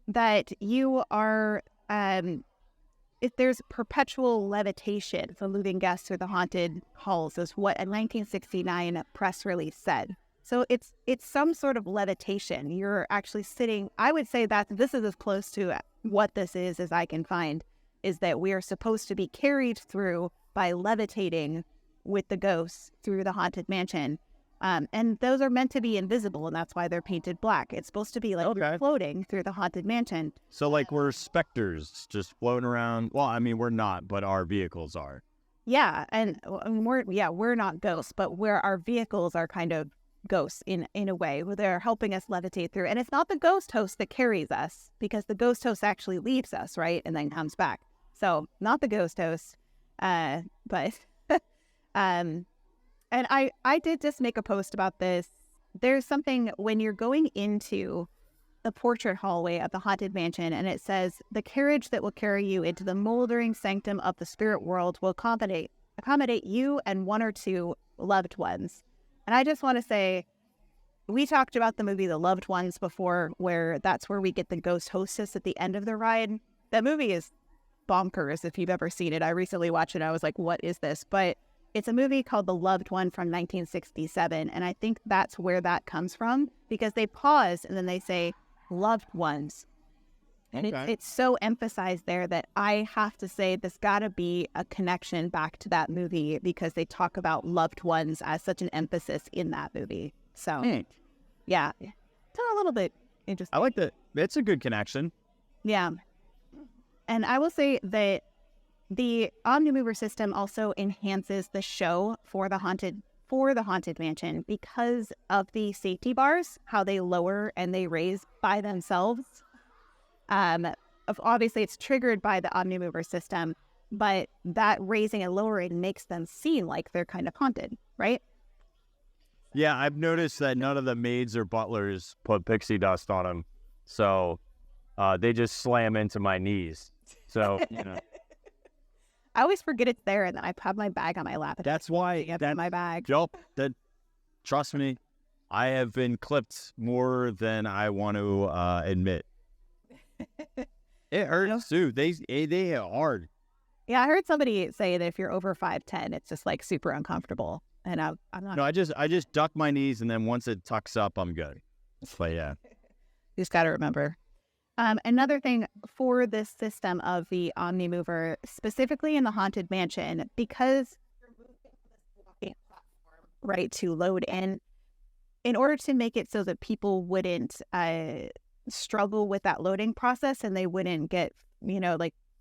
that you are, if there's perpetual levitation for moving guests through the haunted halls, is what a 1969 press release said. So it's some sort of levitation. You're actually sitting, I would say that this is as close to what this is as I can find, is that we are supposed to be carried through by levitating with the ghosts through the haunted mansion. And those are meant to be invisible, and that's why they're painted black. It's supposed to be like you're floating through the haunted mansion. So like we're specters just floating around. Well, I mean, we're not, but our vehicles are. Yeah, and we're not ghosts, but where our vehicles are kind of ghosts in a way, where they're helping us levitate through. And it's not the ghost host that carries us, because the ghost host actually leaves us, right, and then comes back. So not the ghost host, but and I did just make a post about this. There's something when you're going into the portrait hallway of the haunted mansion, and it says the carriage that will carry you into the moldering sanctum of the spirit world will accommodate you and one or two loved ones. And I just want to say, we talked about the movie The Loved Ones before, where that's where we get the ghost hostess at the end of the ride. That movie is bonkers if you've ever seen it. I recently watched it and I was like, what is this? But it's a movie called The Loved One from 1967. And I think that's where that comes from, because they pause and then they say loved ones. And it's so emphasized there that I have to say there's got to be a connection back to that movie, because they talk about loved ones as such an emphasis in that movie. So, yeah, it's a little bit interesting. I like that. It's a good connection. Yeah. And I will say that the Omnimover system also enhances the show for the haunted mansion because of the safety bars, how they lower and they raise by themselves. Obviously, it's triggered by the Omnimover system, but that raising and lowering makes them seem like they're kind of haunted, right? Yeah, I've noticed that none of the maids or butlers put pixie dust on them, so they just slam into my knees. So, you know. I always forget it's there, and then I have my bag on my lap. That's why that's my bag. Trust me, I have been clipped more than I want to admit. It hurts too. They hit hard. Yeah, I heard somebody say that if you're over 5'10", it's just like super uncomfortable. And I'm not. No, I just duck my knees, and then once it tucks up, I'm good. But yeah, you just got to remember. Another thing for this system of the Omnimover, specifically in the Haunted Mansion, because you're moving this walking platform, right, to load in order to make it so that people wouldn't struggle with that loading process and they wouldn't get,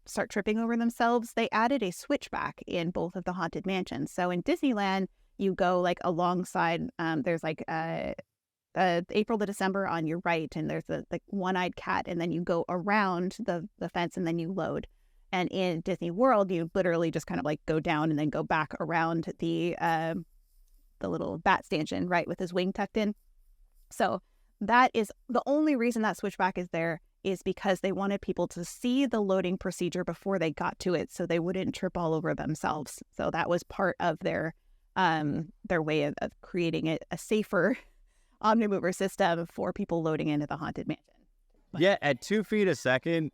start tripping over themselves, they added a switchback in both of the Haunted Mansions. So in Disneyland, you go like alongside, there's like April to December on your right, and there's the one-eyed cat, and then you go around the fence and then you load. And in Disney World, you literally just kind of like go down and then go back around the little bat stanchion, right, with his wing tucked in. So that is the only reason that switchback is there, is because they wanted people to see the loading procedure before they got to it, so they wouldn't trip all over themselves. So that was part of their way of creating a safer Omnimover system for people loading into the Haunted Mansion. But yeah, at 2 feet a second,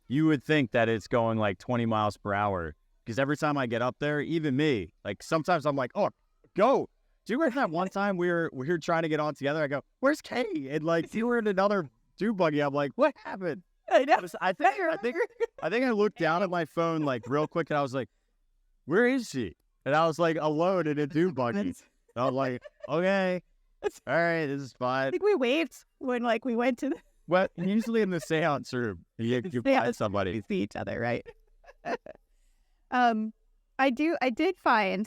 you would think that it's going like 20 miles per hour. Because every time I get up there, even me, like sometimes I'm like, oh, go. Do you remember that one time we were trying to get on together? I go, where's Kate? And like you were in another Doom Buggy. I'm like, what happened? I know. I think I looked down at my phone like real quick, and I was like, where is she? And I was like alone in a Doom Buggy. And I was like, okay. All right, this is fine. I think we waved when we went to the... Well, usually in the seance room, you find somebody. We see each other, right? I did find,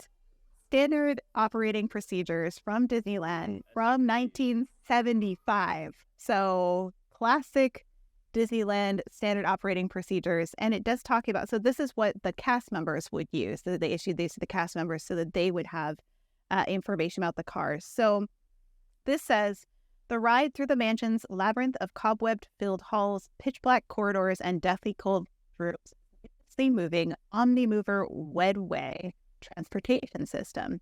standard operating procedures from Disneyland from 1975. So classic Disneyland standard operating procedures. And it does talk about, so this is what the cast members would use. So they issued these to the cast members so that they would have information about the cars. So this says, the ride through the mansion's labyrinth of cobweb-filled halls, pitch-black corridors, and deathly cold rooms. Moving Omnimover Wedway transportation system.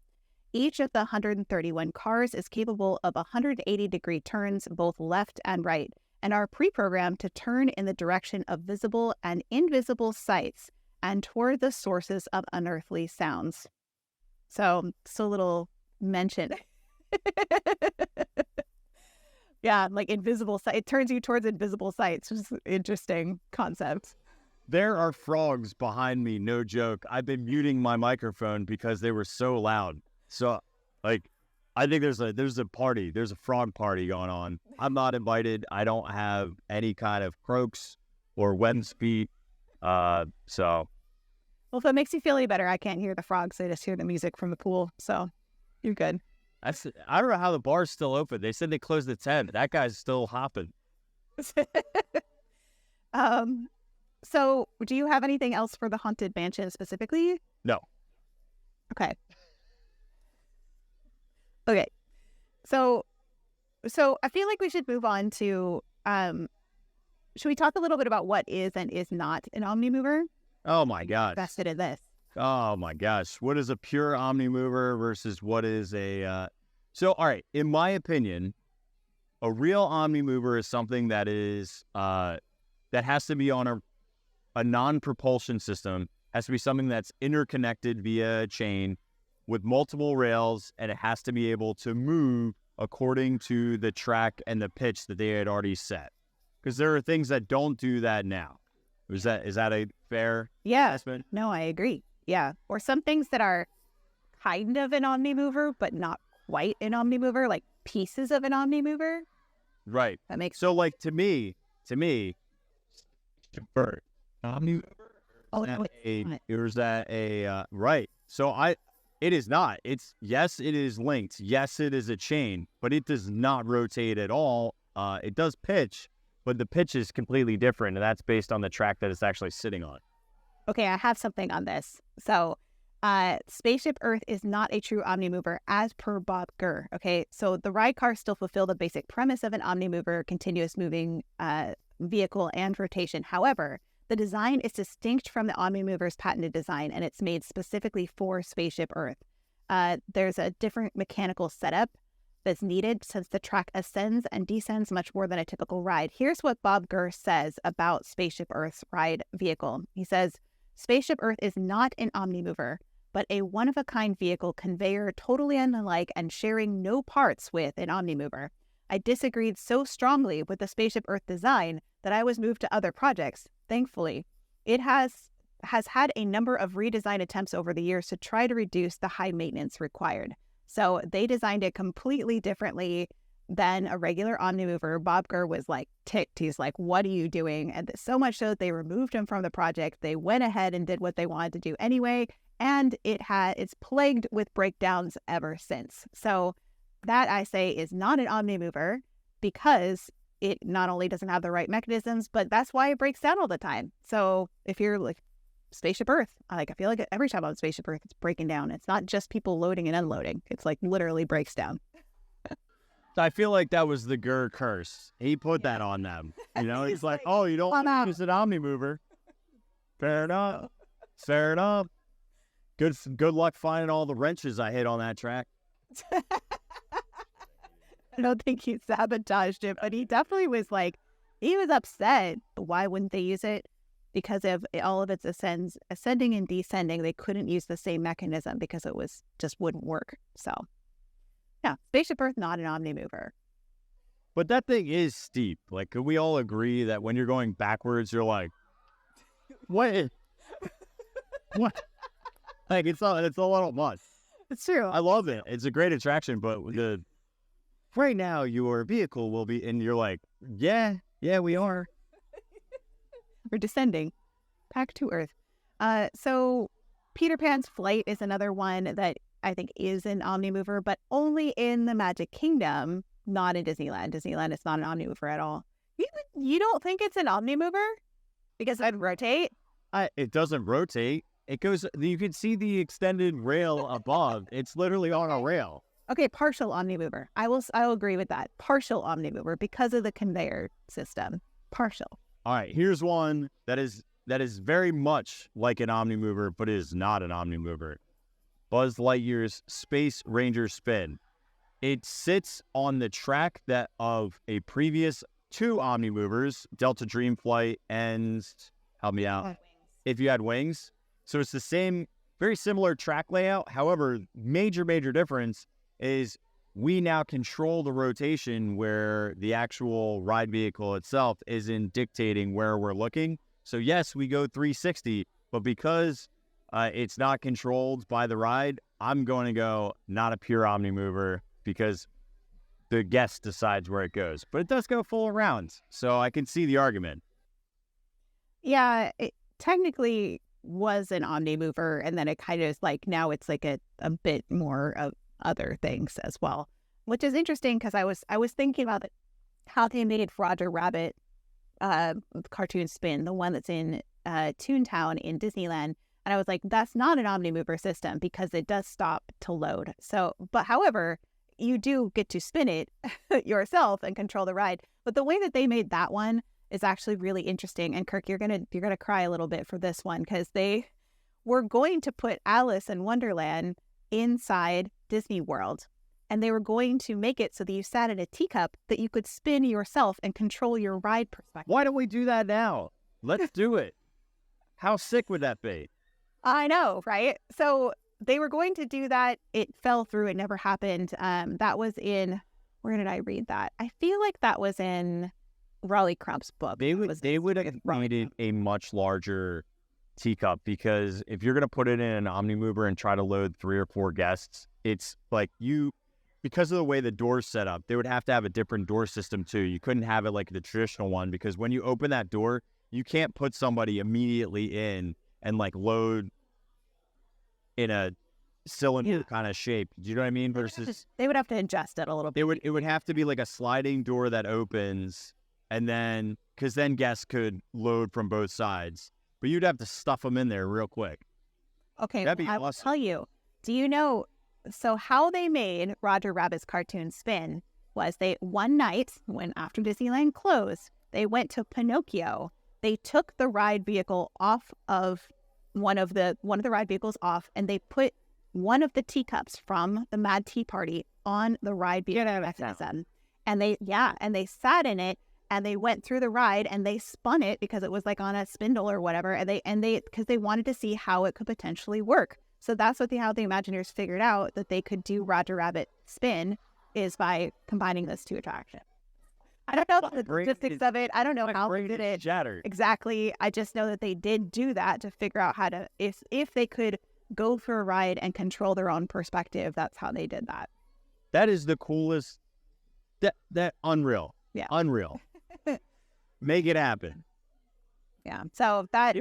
Each of the 131 cars is capable of 180-degree turns both left and right, and are pre-programmed to turn in the direction of visible and invisible sights and toward the sources of unearthly sounds. So, just a little mention. Yeah, like invisible sight. It turns you towards invisible sights, which is an interesting concept. There are frogs behind me, no joke. I've been muting my microphone because they were so loud. So, like, I think there's a party. There's a frog party going on. I'm not invited. I don't have any kind of croaks or wens feet. So. Well, if it makes you feel any better, I can't hear the frogs. I just hear the music from the pool. So, you're good. I don't know how the bar's still open. They said they closed at 10. That guy's still hopping. So, do you have anything else for the Haunted Mansion specifically? No. Okay. Okay. So I feel like we should move on to, should we talk a little bit about what is and is not an Omnimover? Oh my gosh. Invested in this. Oh my gosh. What is a pure Omnimover versus what is a, so, all right. In my opinion, a real Omnimover is something that is, that has to be on a non-propulsion system, has to be something that's interconnected via a chain with multiple rails, and it has to be able to move according to the track and the pitch that they had already set. Because there are things that don't do that now. Is that a fair assessment? No, I agree. Yeah. Or some things that are kind of an Omnimover, but not quite an Omnimover, like pieces of an Omnimover. Right. That makes so like to me, Bird. Omnimover? Oh, no, is that a right? So it is not. It's yes, it is linked. Yes, it is a chain, but it does not rotate at all. It does pitch, but the pitch is completely different, and that's based on the track that it's actually sitting on. Okay, I have something on this. So, Spaceship Earth is not a true Omnimover as per Bob Gurr. Okay, so the ride cars still fulfill the basic premise of an Omnimover, continuous moving vehicle and rotation. However, the design is distinct from the Omnimover's patented design, and it's made specifically for Spaceship Earth. There's a different mechanical setup that's needed since the track ascends and descends much more than a typical ride. Here's what Bob Gurr says about Spaceship Earth's ride vehicle. He says, Spaceship Earth is not an Omnimover, but a one-of-a-kind vehicle conveyor totally unlike and sharing no parts with an Omnimover. I disagreed so strongly with the Spaceship Earth design that I was moved to other projects. Thankfully, it has had a number of redesign attempts over the years to try to reduce the high maintenance required. So they designed it completely differently than a regular Omnimover. Bob Gurr was like ticked. He's like, what are you doing? And so much so that they removed him from the project. They went ahead and did what they wanted to do anyway. And it's plagued with breakdowns ever since. So that, I say, is not an Omnimover because it not only doesn't have the right mechanisms, but that's why it breaks down all the time. So if you're like Spaceship Earth, I feel like every time on Spaceship Earth, it's breaking down. It's not just people loading and unloading. It's like literally breaks down. I feel like that was the Gurr curse. He put that on them. You know, he's like, oh, you don't want to use an Omnimover. Fair enough. Fair enough. Good luck finding all the wrenches I hit on that track. I don't think he sabotaged it, but he definitely was like, he was upset. Why wouldn't they use it? Because of all of its ascending and descending, they couldn't use the same mechanism because it just wouldn't work. So, yeah, Spaceship Earth, not an Omnimover. But that thing is steep. Like, could we all agree that when you're going backwards, you're like, what? What? Like, it's a little much. It's true. I love it. It's a great attraction, but right now your vehicle will be, and you're like, yeah, we are. We're descending back to Earth. So Peter Pan's Flight is another one that I think, is an Omnimover, but only in the Magic Kingdom, not in Disneyland. Disneyland is not an Omnimover at all. You don't think it's an Omnimover? Because I'd rotate? It doesn't rotate. It goes, you can see the extended rail above. It's literally on a rail. Okay, partial Omnimover. I'll agree with that. Partial Omnimover because of the conveyor system. Partial. All right, here's one that is very much like an Omnimover, but is not an Omnimover. Buzz Lightyear's Space Ranger Spin. It sits on the track that of a previous 2 Omnimovers, Delta Dreamflight and, help me out, If You Had Wings. So it's the same, very similar track layout. However, major difference is we now control the rotation where the actual ride vehicle itself isn't dictating where we're looking. So yes, we go 360, but because it's not controlled by the ride, I'm going to go not a pure Omnimover because the guest decides where it goes. But it does go full around, so I can see the argument. Yeah, it technically was an Omnimover, and then it kind of is like, now it's like a bit more of other things as well, which is interesting because I was thinking about how they made Roger Rabbit cartoon spin, the one that's in Toontown in Disneyland. And I was like, that's not an Omnimover system because it does stop to load. So, but however, you do get to spin it yourself and control the ride. But the way that they made that one is actually really interesting. And Kirk, you're gonna cry a little bit for this one because they were going to put Alice in Wonderland inside Disney World. And they were going to make it so that you sat in a teacup that you could spin yourself and control your ride perspective. Why don't we do that now? Let's do it. How sick would that be? I know, right? So they were going to do that. It fell through. It never happened. That was in, where did I read that? I feel like that was in Raleigh Crump's book. They would have needed a much larger teacup because if you're going to put it in an Omnimover and try to load 3 or 4 guests, it's like because of the way the door's set up, they would have to have a different door system too. You couldn't have it like the traditional one because when you open that door, you can't put somebody immediately in and like load in a cylinder kind of shape. Do you know what I mean? Versus they would have to adjust it a little bit. It would have to be like a sliding door that opens, and then because then guests could load from both sides, but you'd have to stuff them in there real quick. Okay, that'd be I will awesome. tell you. Do you know? So how they made Roger Rabbit's cartoon spin was one night when after Disneyland closed, they went to Pinocchio. They took the ride vehicle off of one of the ride vehicles off, and they put one of the teacups from the Mad Tea Party on the ride vehicle mechanism. And they sat in it, and they went through the ride, and they spun it because it was like on a spindle or whatever. And they because they wanted to see how it could potentially work. So that's how the Imagineers figured out that they could do Roger Rabbit spin is by combining those 2 attractions. I don't know the logistics of it. I don't know how they did it exactly. I just know that they did do that to figure out how to, if they could go for a ride and control their own perspective, that's how they did that. That is the coolest. That unreal. Yeah. Unreal. Make it happen. Yeah. So that,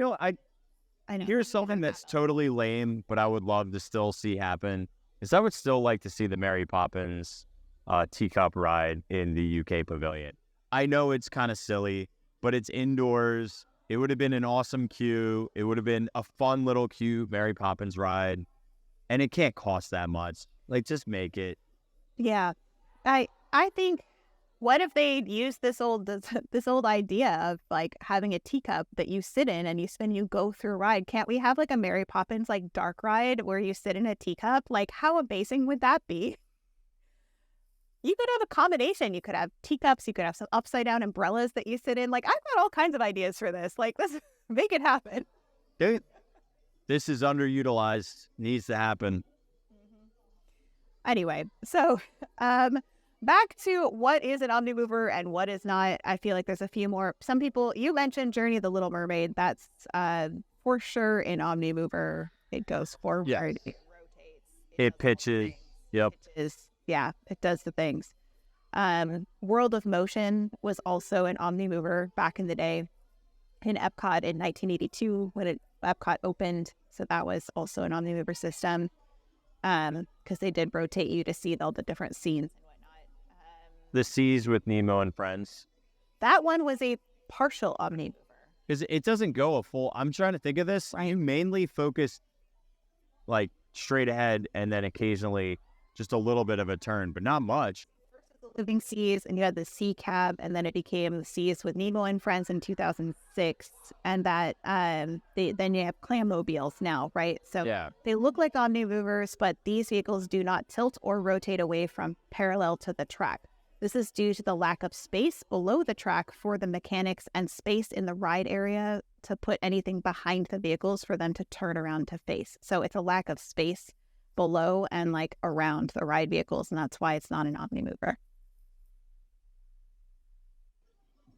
I know. Here's something that's totally lame, but I would love to still see happen, is I would still like to see the Mary Poppins teacup ride in the UK pavilion. I know it's kind of silly, but it's indoors. It would have been an awesome queue. It would have been a fun little queue Mary Poppins ride, and it can't cost that much. Like, just make it. Yeah. I think, what if they used this old idea of like having a teacup that you sit in and you spin, you go through a ride? Can't we have like a Mary Poppins like dark ride where you sit in a teacup? Like, how amazing would that be? You could have a combination. You could have teacups. You could have some upside down umbrellas that you sit in. Like, I've got all kinds of ideas for this. Like, let's make it happen. Dude, this is underutilized. Needs to happen. Anyway, so back to what is an Omnimover and what is not. I feel like there's a few more. Some people, you mentioned Journey of the Little Mermaid. That's for sure an Omnimover. It goes forward. Yes. It rotates. It pitches. Yep. Yeah, it does the things. World of Motion was also an Omnimover back in the day in Epcot in 1982 when Epcot opened. So that was also an Omnimover system. because they did rotate you to see all the different scenes and whatnot. The Seas with Nemo and Friends. That one was a partial Omnimover. Because it doesn't go a full... I'm trying to think of this. You mainly focus like straight ahead and then occasionally just a little bit of a turn, but not much. Living Seas, and you had the Sea Cab, and then it became the Seas with Nemo and Friends in 2006, and that then you have Clam-mobiles now, right? So they look like Omnimovers, but these vehicles do not tilt or rotate away from parallel to the track. This is due to the lack of space below the track for the mechanics and space in the ride area to put anything behind the vehicles for them to turn around to face. So it's a lack of space below and like around the ride vehicles, and that's why it's not an Omnimover.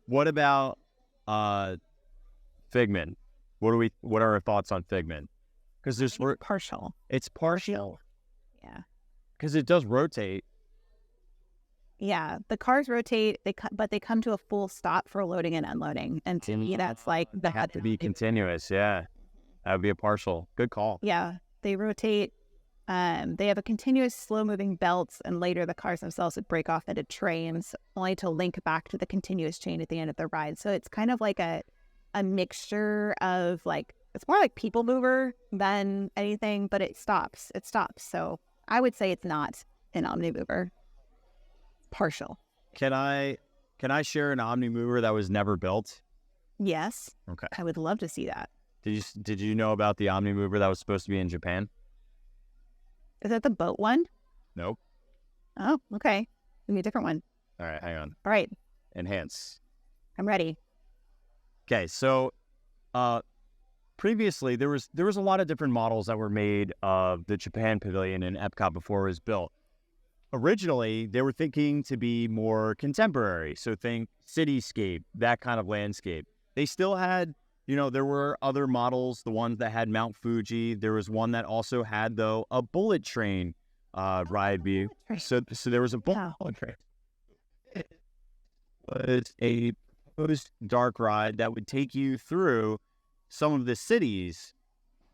What about Figment? What are our thoughts on Figment? Because there's partial. It's partial. Yeah. Because it does rotate. Yeah, the cars rotate, but they come to a full stop for loading and unloading. And to me, that's like they have to be continuous. Yeah, that would be a partial. Good call. Yeah, they rotate. They have a continuous slow-moving belts, and later the cars themselves would break off into trains, only to link back to the continuous chain at the end of the ride. So it's kind of like a mixture of like, it's more like people mover than anything, but it stops. It stops. So I would say it's not an Omnimover. Partial. Can I share an Omnimover that was never built? Yes. Okay. I would love to see that. Did you know about the Omnimover that was supposed to be in Japan? Is that the boat one? Nope. Oh, okay. Give me a different one. All right, hang on. All right. Enhance. I'm ready. Okay, so previously there was a lot of different models that were made of the Japan Pavilion in Epcot before it was built. Originally, they were thinking to be more contemporary, so think cityscape, that kind of landscape. They still had, there were other models, the ones that had Mount Fuji. There was one that also had, though, a bullet train ride view. So there was a bullet train. It was a proposed dark ride that would take you through some of the cities.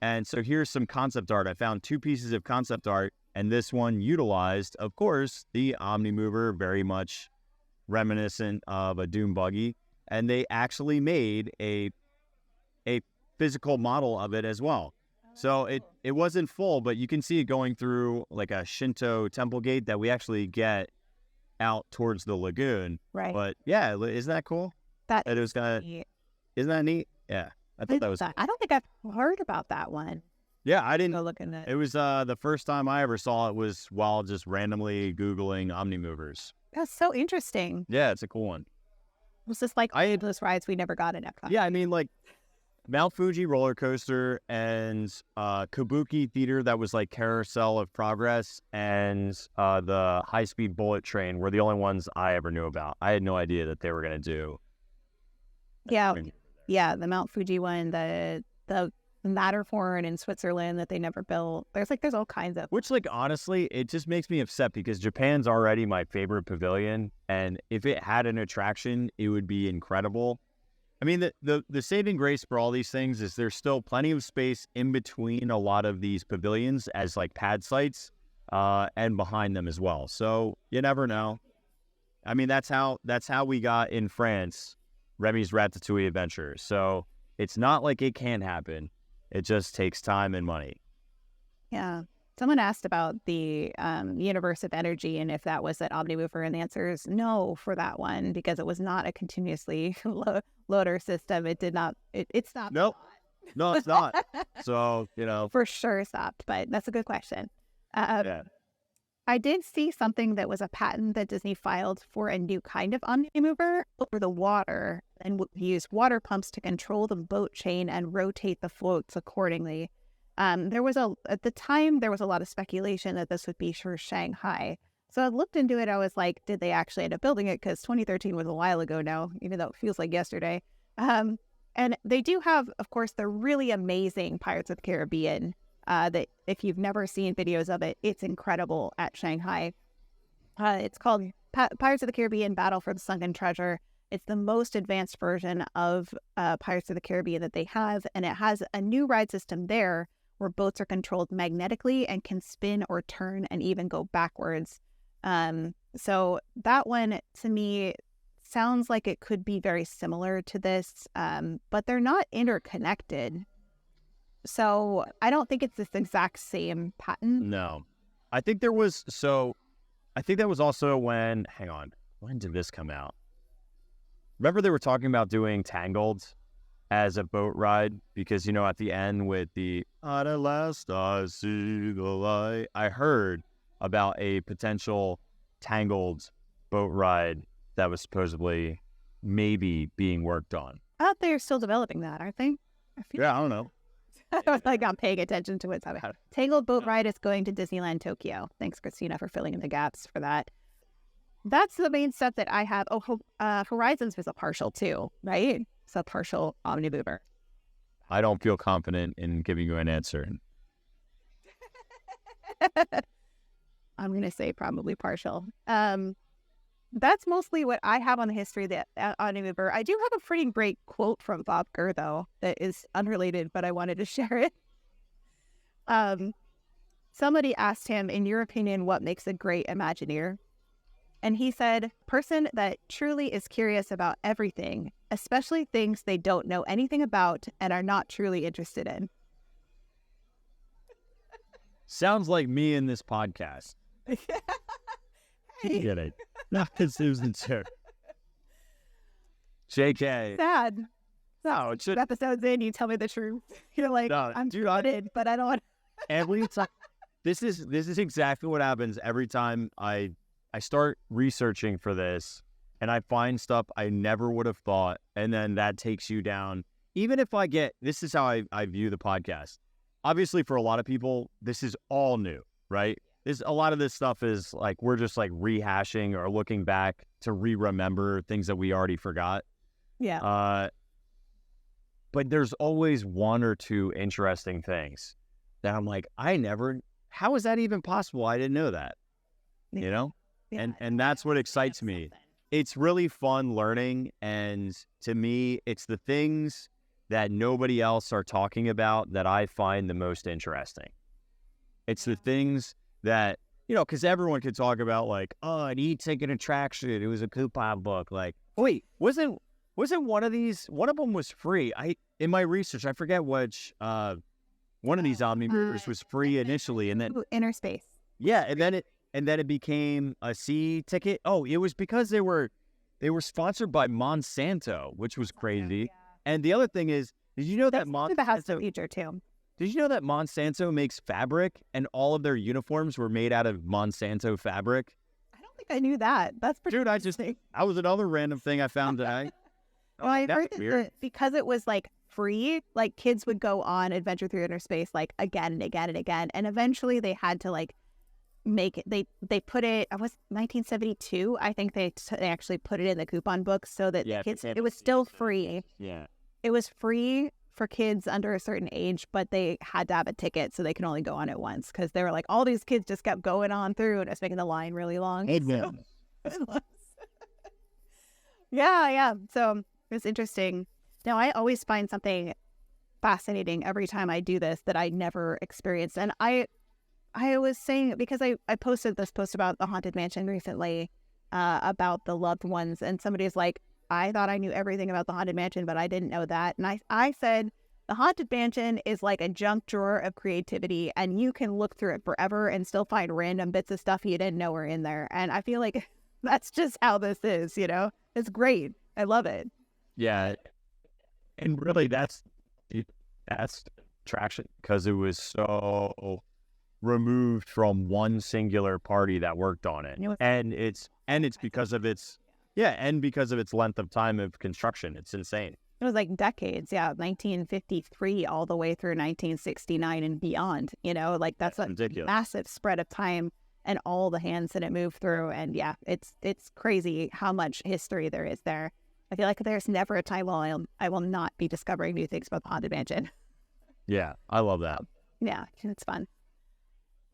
And so here's some concept art. I found 2 pieces of concept art. And this one utilized, of course, the Omnimover, very much reminiscent of a Doom Buggy. And they actually made a physical model of it as well. So it wasn't full, but you can see it going through like a Shinto temple gate that we actually get out towards the lagoon. Right. But yeah, isn't that cool? That it was kind of, isn't that neat? Yeah. I thought that was I don't think I've heard about that one. Yeah, I didn't. Go look at it. It was the first time I ever saw it was while just randomly Googling Omnimovers. That's so interesting. Yeah, it's a cool one. Was this like those rides we never got in Epcot? Yeah, I mean, like Mount Fuji roller coaster and Kabuki theater that was like Carousel of Progress and the high-speed bullet train were the only ones I ever knew about. I had no idea that they were going to do. Yeah, the Mount Fuji one, the Matterhorn in Switzerland that they never built. There's all kinds of... Which, like, honestly, it just makes me upset because Japan's already my favorite pavilion, and if it had an attraction, it would be incredible. I mean, the saving grace for all these things is there's still plenty of space in between a lot of these pavilions as, like, pad sites, and behind them as well. So, you never know. I mean, that's how we got in France Remy's Ratatouille Adventure. So, it's not like it can't happen. It just takes time and money. Yeah. Someone asked about the universe of energy and if that was at Omnimover, and the answer is no for that one because it was not a continuously loader system. It did not. It stopped. Nope. No, it's not. So, For sure stopped, but that's a good question. Yeah. I did see something that was a patent that Disney filed for a new kind of Omnimover over the water and would use water pumps to control the boat chain and rotate the floats accordingly. At the time, there was a lot of speculation that this would be for Shanghai. So I looked into it. I was like, did they actually end up building it? Because 2013 was a while ago now, even though it feels like yesterday. And they do have, of course, the really amazing Pirates of the Caribbean that if you've never seen videos of it, it's incredible at Shanghai. It's called Pirates of the Caribbean Battle for the Sunken Treasure. It's the most advanced version of Pirates of the Caribbean that they have, and it has a new ride system there where boats are controlled magnetically and can spin or turn and even go backwards. So that one, to me, sounds like it could be very similar to this, but they're not interconnected. So I don't think it's this exact same patent. No. I think that was also when did this come out? Remember they were talking about doing Tangled as a boat ride? Because, at the end with the, at last I see the light. I heard about a potential Tangled boat ride that was supposedly maybe being worked on. I thought they're still developing that, aren't they? I don't know. I was like, I'm paying attention to what's happening. Tangled boat ride is going to Disneyland Tokyo. Thanks, Christina, for filling in the gaps for that. That's the main stuff that I have. Horizons was a partial too, right? It's a partial Omnimover. I don't feel confident in giving you an answer. I'm going to say probably partial. That's mostly what I have on the history of the Omnimover. I do have a pretty great quote from Bob Gurr, though, that is unrelated, but I wanted to share it. Somebody asked him, in your opinion, what makes a great Imagineer? And he said, person that truly is curious about everything, especially things they don't know anything about and are not truly interested in. Sounds like me in this podcast. Hey. Get it? Not because Susan, sir. JK. Sad. No, it should. Episodes in, you tell me the truth. You're like, No, I'm dude, committed, but I don't want. Every time. This is exactly what happens every time I start researching for this, and I find stuff I never would have thought, and then that takes you down. Even if this is how I view the podcast. Obviously, for a lot of people, this is all new, right? A lot of this stuff is like, we're just like rehashing or looking back to remember things that we already forgot. Yeah. But there's always one or two interesting things that I'm like, how is that even possible? I didn't know that, Yeah. And that's what excites me. It's really fun learning. And to me, it's the things that nobody else are talking about that I find the most interesting. It's the things that, because everyone could talk about like, oh, an e-ticket attraction. It was a coupon book. Like, wait, wasn't one of them was free? In my research, I forget which, one of these Omnimovers was free initially. And then Inner Space. Yeah. And then it became a C ticket. Oh, it was because they were sponsored by Monsanto, which was crazy. Yeah. And the other thing is, did you know that The house feature too. Did you know that Monsanto makes fabric and all of their uniforms were made out of Monsanto fabric? I don't think I knew that. That's pretty interesting. That was another random thing I found today. Well, I heard that because it was like free, like kids would go on Adventure Through Inner Space like again and again and again, and eventually they had to like make it. They put it. It was 1972. I think they actually put it in the coupon book so that the kids. It was still free. Yeah, it was free for kids under a certain age, but they had to have a ticket, so they could only go on it once because they were like, all these kids just kept going on through, and it was making the line really long. Yeah. So it's interesting. Now, I always find something fascinating every time I do this that I never experienced. And I was saying, because I posted this post about the Haunted Mansion recently, about the loved ones, and somebody's like, I thought I knew everything about the Haunted Mansion, but I didn't know that. And I said, the Haunted Mansion is like a junk drawer of creativity, and you can look through it forever and still find random bits of stuff you didn't know were in there. And I feel like that's just how this is, It's great. I love it. Yeah. And really, that's attraction, because it was so removed from one singular party that worked on it. And it's because of its length of time of construction. It's insane. It was like decades, 1953 all the way through 1969 and beyond, like that's a ridiculous. Massive spread of time and all the hands that it moved through. And yeah, it's crazy how much history there is there. I feel like there's never a time when I will not be discovering new things about the Haunted Mansion. Yeah, I love that. Yeah, it's fun.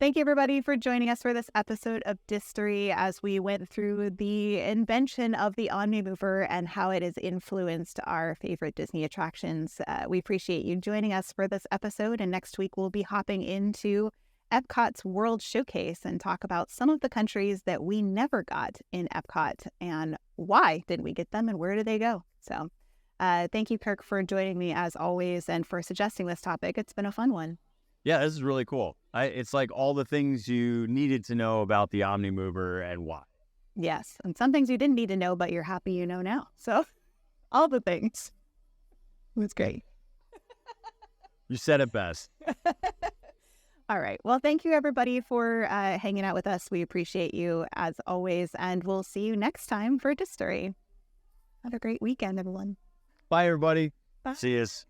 Thank you, everybody, for joining us for this episode of Distory as we went through the invention of the Omnimover and how it has influenced our favorite Disney attractions. We appreciate you joining us for this episode, and next week we'll be hopping into Epcot's World Showcase and talk about some of the countries that we never got in Epcot and why did we get them and where did they go. So thank you, Kirk, for joining me as always and for suggesting this topic. It's been a fun one. Yeah, this is really cool. It's like all the things you needed to know about the Omnimover and why. Yes, and some things you didn't need to know, but you're happy you know now. So all the things. It was great. You said it best. All right. Well, thank you, everybody, for hanging out with us. We appreciate you as always, and we'll see you next time for Distory. Have a great weekend, everyone. Bye, everybody. Bye. See yous.